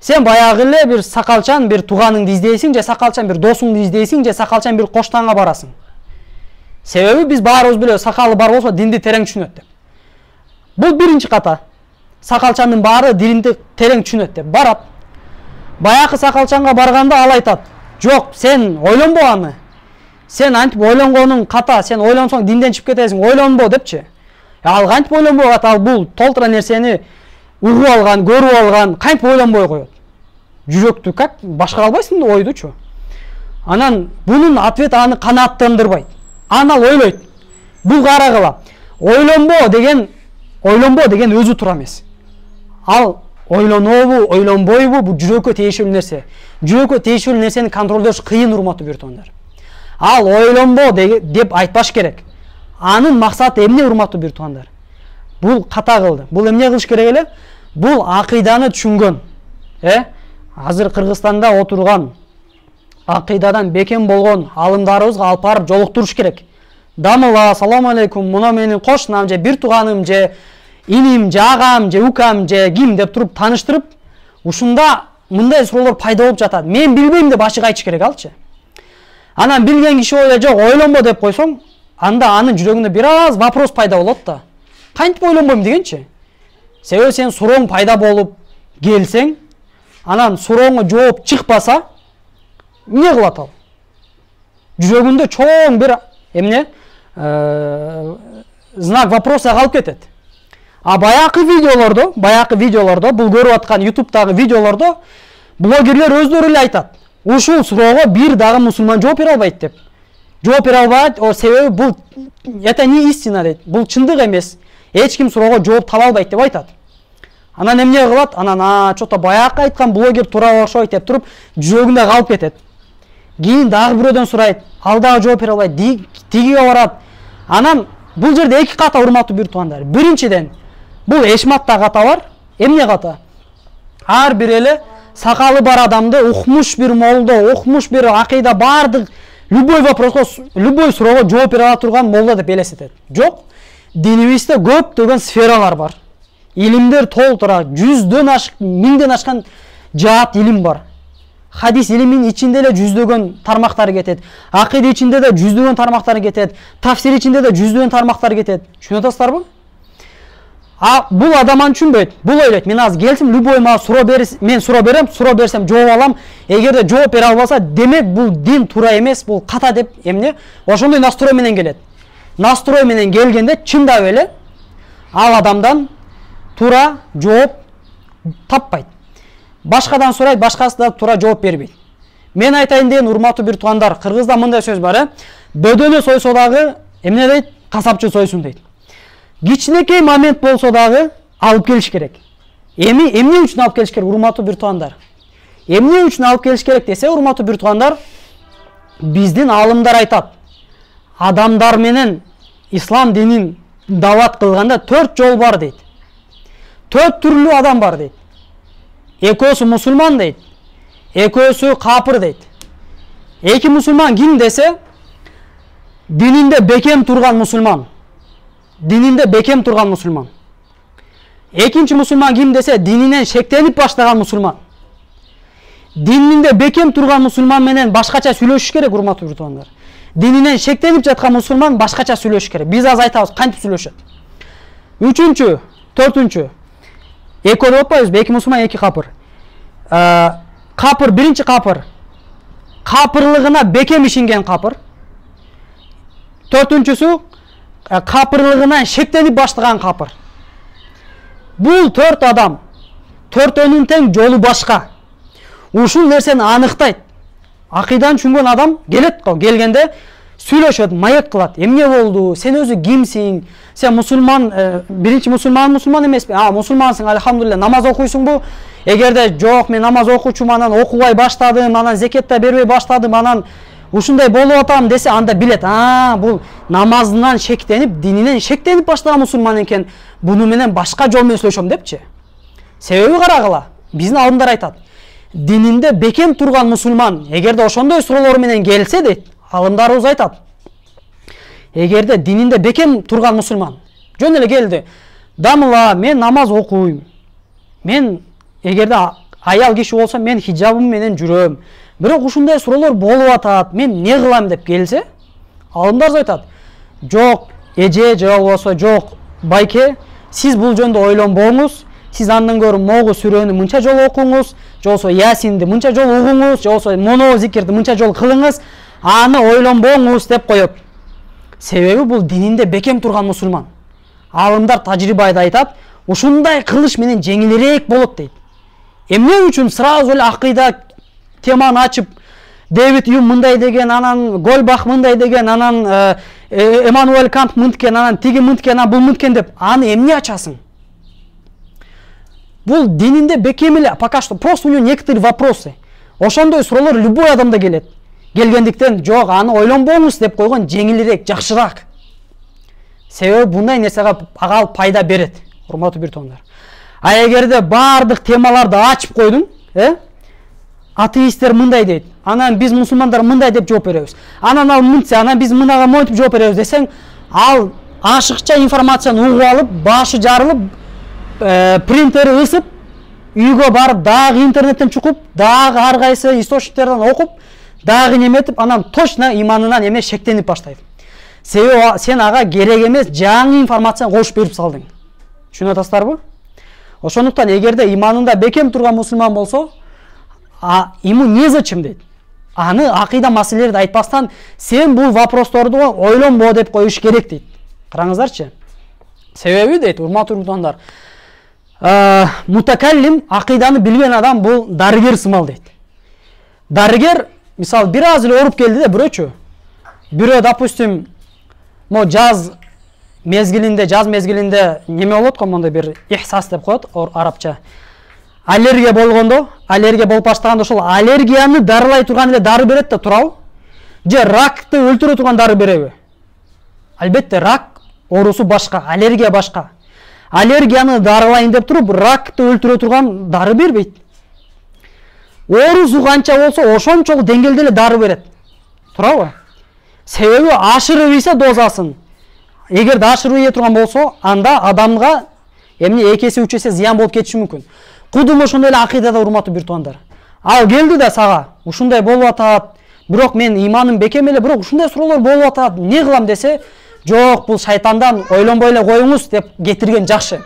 Сен баягы эле бир сакалчан бир тууганыңды издейсиң, же сакалчан бир досуңду издейсиң, же сакалчан бир коштанга барасың. Себеби биз баарыбыз билебиз, сакалы бар болсо динди терең түшүнөт деп. Бул биринчи ката. Сакалчандын баары динди терең түшүнөт деп барат. Баягы сакалчанга барганда ал айтат: "Жок, сен ойлонбо аны. Сен антип ойлонгонуң ката, сен ойлонсоң динден чыгып кетесиң, ойлонбо" депчи. Ал кантип ойлонбой калат? Ал бул толтура нерсени угуп алган, көрүп алган, кантип ойлонбой коет? Жүрөктү как башкара албайсың да ойдучу. Анан бунун ответи аны канааттандырбайт. Анал ойлойт. Бул карагыла. Ойлонбо деген өзү туура эмес. Ал ойлонобу, ойлонбойбу, бул жүрөккө тиешелүү нерсе. Жүрөккө тиешелүү нерсени контролдош кыйын, урматтуу бир туугандар. Ал ойлонбо деп айтпаш керек. Анын максаты эмне, урматтуу бир туугандар? Бул ката кылды. Бул эмне кылыш керек эле? Бул акыйданы түшүнгөн. Азыр Кыргызстанда отурган, акыйдадан бекем болгон алымдарыбызга алып барып жолуктуруш керек. Дамыла, саламу алейкум, муна менин кошунам, же бир тууганым, же иним, же агам, же укам, же ким деп туруп тааныштырып, ушунда мындай суроолор пайда болуп жатат. Мен билбейм деп ачык айтыш керек алчы. Анан билген киши ойлойт, жок, ойлонбо деп койсоң, анда анын жүрөгүндө бир аз вопрос пайда болот да. Кантип ойлонбойм дегенчи? Себеби сен сурооң пайда болуп келсең, анан сурооңо жооп чыкпаса, эмне кылат ал? Жүрөгүндө чоң бир эмне? Знак вопроса калып кетет. А баягы видеолордо, бул көрүп аткан YouTube'дагы видеолордо блогерлер өздөрү эле айтат. Ушул суроого бир дагы мусулман жооп бере албайт деп. Жооп бере албайт, себеби бул это не истина дейт. Бул чындык эмес. Эч ким суроого жооп таба албайт деп айтат. Анан эмне кылат? Анан чото баягы айткан блогер туура окшойт деп туруп жүрөгүндө калып кетет. Кийин дагы бирөөдөн сурайт, ал дагы жооп бере албайт, тигиге барат. Анан бул жерде эки ката, урматтуу бир туугандар. Биринчиден, бул Эшматта ката бар. Эмне ката? Ар бир эле сакалы бар адамды укмуш бир молдо, укмуш бир акыйда бардык любой вопроско, любой суроого жооп бере ала турган молдо деп элестетет. Жок. Динибизде көптөгөн сфералар бар. илимдер толтура, 100дөн ашык, 1000ден ашкан жаат илим бар. Хадис илимин ичинде эле 100дөгөн тармактары кетет. Акыйда ичинде да 100дөгөн тармактары кетет. Тафсир ичинде да 100дөгөн тармактары кетет. Түшүнүп атасыздарбы? Бул адам аны түшүнбөйт. Бул ойлойт, мен азыр келсем, любой мага суроо мен суроо берем, суроо берсем жооп алам. Эгерде жооп бере албаса, демек бул дин туура эмес, бул ката деп эмне? Ошондой настрой менен келет. Настрой менен келгенде чындап эле ал адамдан туура жооп таппайт. Башкадан сурайт, башкасы да туура жооп бербейт. Мен айтайын деген урматтуу бир туугандар, кыргызда мындай сөз бар, бөдөнө сойсо дагы эмне дейт? Касапчы сойсун дейт. Кичинекей момент болсо дагы алып келиш керек. Эмне үчүн алып келиш керек, урматтуу бир туугандар? Эмне үчүн алып келиш керек десе, урматтуу бир туугандар, биздин алымдар айтат. Адамдар менен ислам динин дават кылганда 4 жол бар дейт. 4 түрлүү адам бар дейт. Экөөсү мусулман дейт. Экөөсү капыр дейт. Эки мусулман ким десе, дининде бекем турган мусулман. Дининде бекем турган мусулман. Экинчи мусулман ким десе, дининен шектенип баштаган мусулман. Дининде бекем турган мусулман менен башкача сүйлөшүш керек, урматтуу туугандар. Дининен шектенип жаткан мусулман башкача сүйлөшүш керек. Биз азыр айтабыз, кантип сүйлөшөт. Үчүнчү, төртүнчү. Экөө деп атпайбызбы? Эки мусулман, эки капыр. Капыр, биринчи капыр. Капырлыгына бекем ишенген капыр. Төртүнчүсү, капырлыгынан шектенип баштаган капыр. Бул 4 адам, 4өнүн тең жолу башка. Ушул нерсени аныктайт. Акыйдан түшүнгөн адам келет го, келгенде сүйлөшөт, маек кылат. Эмне болду? Сен өзү кимсиң? Сен мусулман, биринчи мусулман эмеспи? Мусулмансың, алхамдулилля, намаз окуйсуңбу? Эгерде жок, мен намаз окучумун, анан окубай баштадым, анан зекет да бербей баштадым, анан ушундай болуп атам десе, анда билет, бул намазынан шектенип, дининен шектенип баштаган мусулман экен. Буну менен башка жол менен сүйлөшөм депчи. Себеби карагыла, биздин алымдар айтат. Дининде бекем турган мусулман, эгерде ошондой суроолор менен келсе дейт, алымдарыбыз айтат. Эгерде дининде бекем турган мусулман жөн эле келди. Дамыла, мен намаз окуйм. Мен эгерде аял киши болсо, мен хиджабым менен жүрөм. Бирок ушундай суроолор болуп атат, мен эмне кылам деп келсе, алымдар айтат. Жок, эже же болбосо жок, байке, сиз бул жөнүндө ойлонбоңуз. Сиз андан көрү могу сүрөнү мынча жол окуңуз, же болбосо Ясинди мынча жол угуңуз, же болбосо моно зикирди мынча жол кылыңыз, аны ойлонбоңуз деп коет. Себеби бул дининде бекем турган мусулман. Алымдар тажрыйбада айтат, ушундай кылыш менен жеңилирээк болот дейт. Эмне үчүн сразу эле акыйда теманы ачып, Дэвид Юм мындай деген, анан Гольбах мындай деген, анан Эммануэль Кант мынткен, анан тиги мынткен, анан бул мынткен деп, аны эмне ачасың? Бул дининде бекем эле, пока что просто у него некоторые вопросы. Ошондой суроолор любой адамда келет. Келгендиктен, жок, аны ойлонбоңуз деп койгон жеңилирээк, жакшыраак. Себеби мындай нерсеге ага пайда берет, урматтуу бир туугандар. Эгерде бардык темаларды ачып койдуң, атеисттер мындай дейт, анан биз мусулмандар мындай деп жооп беребиз. Анан ал мынтсе, анан биз мынага монтип жооп беребиз десең, ал ашыкча информацияны угуп алып, башы жарылып, принтери ысып, үйгө барып, дагы интернеттен чукуп, дагы ар кайсы источниктерден окуп, дагы неметип, анан точно иманынан эме шектенип баштайт. Себеби сен ага керек эмес жаңы информацияны кошуп берип салдың. Түшүнүп атасыздарбы? Ошондуктан эгерде иманында бекем турган мусулман болсо, ему незачем дейт. Аны акыйда маселелерди айтпастан, сен бул вопросторду ойлонбо деп коюш керек дейт. Караңыздарчы. Себеби дейт, урматтуу туугандар, мутакаллим, акыйданы билген адам бул дарыгер сымал дейт. Дарыгер, мисалы, бир аз эле ооруп келди да, бирөөчү. Бирөө, допустим, жаз мезгилинде неме болот го, мондай бир ихсас деп коет арабча. Аллергия болгондо, аллергия болуп баштаганда ошол аллергияны дарылай турган эле дары берет да турабы? Же ракты өлтүрө турган дары береби? Албетте, рак оорусу башка, аллергия башка. Аллергияны дарылайын деп туруп, ракты өлтүрө турган дары бербейт. Оорусу канча болсо, ошончолук деңгээлде эле дары берет. Турабы? Себеби ашырып ийсе дозасын. Эгерде ашырып ийе турган болсо, анда адамга эмне 2 эсе 3 эсе зыян болуп кетиши мүмкүн. Кудум ошондой эле акыйдада урматтуу бир туугандар. Ал келди да сага ушундай болуп атат, бирок мен иманым бекем эле, бирок ушундай суроолор болуп атат, эмне кылам десе, жок, бул шайтандан ойлонбой эле коюңуз деп кетирген жакшы.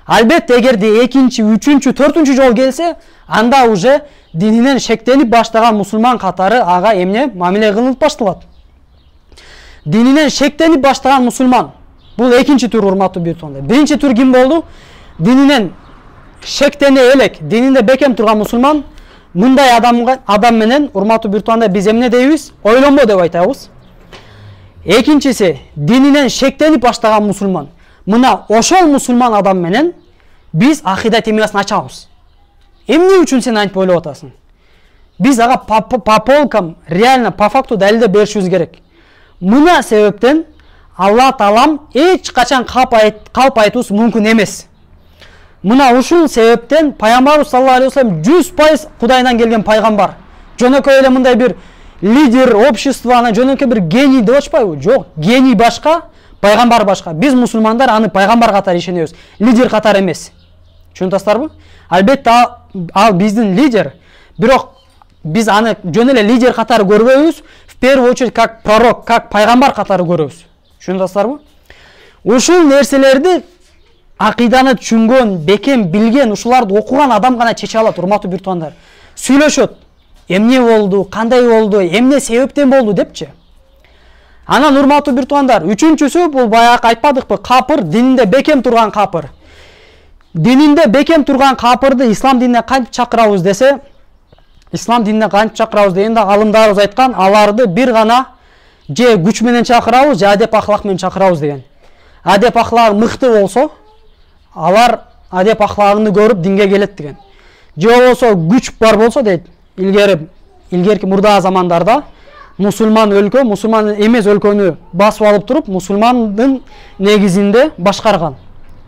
Албетте эгерде экинчи, үчүнчү, төртүнчү жол келсе, анда уже дининен шектенип баштаган мусулман катары ага эмне мамиле кылынып башталат. Дининен шектенип баштаган мусулман. Бул экинчи тур урматтуу бир туугандар. Биринчи тур ким болду? Дининен шектене элек, дининде бекем турган мусулман. Мындай адам менен урматтуу бир туугандар биз эмне дейбиз? Ойлонбо деп айтабыз. Экинчиси дининен шектенип баштаган мусулман. Мына ошол мусулман адам менен биз акыйда темасын ачабыз. Эмне үчүн сен антип ойлоп атасың? Биз ага по полкам, реально по факту далилдеп беришибиз керек. Мына себептен Алла Таалам эч качан калп айтуусу мүмкүн эмес. Мына ушул себептен пайгамбарыбыз саллаллаху алейхи вассалам 100% Кудайдан келген пайгамбар. Жөнөкөй эле мындай бир лидер обществоны, жөнөкөй бир гений деп атпайбы? Жок, гений башка, пайгамбар башка. Биз мусулмандар аны пайгамбар катары ишенебиз, лидер катары эмес. Түшүнүп Албетте ал биздин лидер, бирок биз аны жөн эле лидер катары көрбөйбүз, в первую очередь как пророк, как пайгамбар катары көрөбүз. Түшүндүңүзбү? Ушул нерселерди акыйданы түшүнгөн, бекем билген, ушуларды окуган адам гана чече алат, урматтуу бир туугандар. Сүйлөшөт. Эмне болду, кандай болду, эмне себептен болду депчи. Анан урматтуу бир туугандар, үчүнчүсү бул баягы айтпадыкпы, капыр, дининде бекем турган капыр. Дининде бекем турган капырды ислам динине кантип чакырабыз десе, ислам динине кантип чакырабыз дегенде алымдарыбыз айткан, аларды бир гана же күч менен чакырабыз, же адеп ахлак менен чакырабыз деген. Адеп ахлагы мыкты болсо, алар адеп ахлагын көрүп динге келет деген. Же болсо күч бар болсо дейт, илгерки мурда замандарда мусулман өлкө, мусулман эмес өлкөнү басып алып туруп, мусулмандын негизинде башкарган.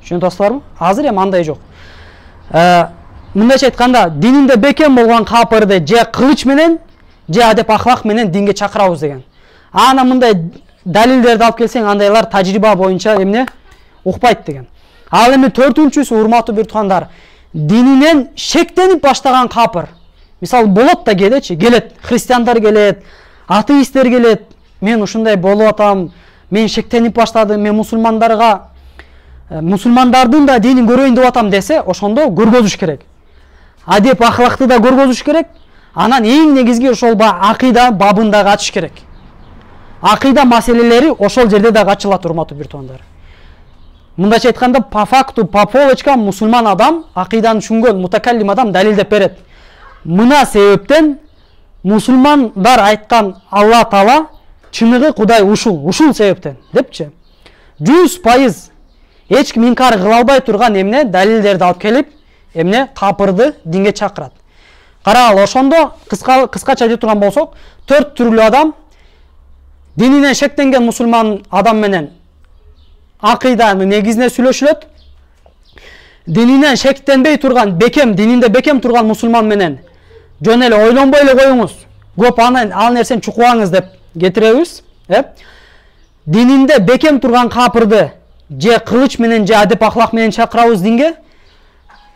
Түшүнүп Азыр эми андай жок. Мындайча айтканда, дининде бекем болгон капырды же кылыч менен, же адеп ахлак менен динге чакырабыз деген. Ана мындай далилдерди алып келсең, андайлар тажрыйба боюнча эмне укпайт деген. Ал эми төртүнчүсү урматтуу бир туугандар, дининен шектенип баштаган капыр. Мисалы болот да келет, христиандар келет, атеисттер келет. Мен ушундай болуп атам, мен шектенип баштадым, мен мусулмандардын да динин көрөйүн деп атам десе, ошондо көргөзүш керек. Адеп ахлакты да көргөзүш керек. Анан эң негизги ошол акыйда бабында ачыш керек. Акыйда маселелери ошол жерде да ачылат, урматтуу бир туугандар. Мындайча айтканда, по факту, по полочкам мусулман адам, акыйданы түшүнгөн мутакаллим адам далилдеп берет. Мына себептен мусулмандар айткан Алла Таала чыныгы Кудай ушул себептен депчи. 100% эч ким инкар кыла албай турган эмне далилдерди алып келип, эмне капырды динге чакырат. Карагыла, ошондо кыскача айтып турган болсок, 4 түрлүү адам дининен шектенген мусулман адам менен акыйданын негизине сүйлөшүлөт. Дининен шектенбей турган, дининде бекем турган мусулман менен жөн эле ойлонбой эле коюңуз. Көп ал нерсени чукубаңыз деп кетиребиз. Дининде бекем турган капырды же кылыч менен же адеп ахлак менен чакырабыз динге.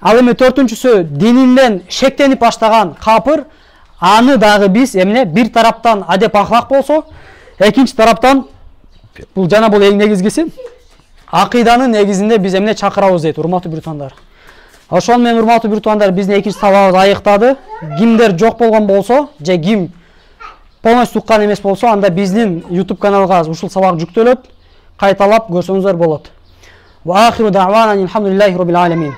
Ал эми төртүнчүсү дининен шектенип баштаган капыр, аны дагы биз эмне бир тараптан адеп ахлак болсо, экинчи тараптан бул эң негизгиси акыйданын негизинде биз эмне чакырабыз дейт, урматтуу бир туугандар. Ошол менен урматтуу бир туугандар, биздин экинчи сабагыбыз айыктады. Кимдер жок болгон болсо, же ким полностью уккан эмес болсо, анда биздин YouTube каналга ушул сабак жүктөлөт, кайталап көрсөңүздөр болот. Ва ахиру дa'вана алхамдулиллахи роббил аламин.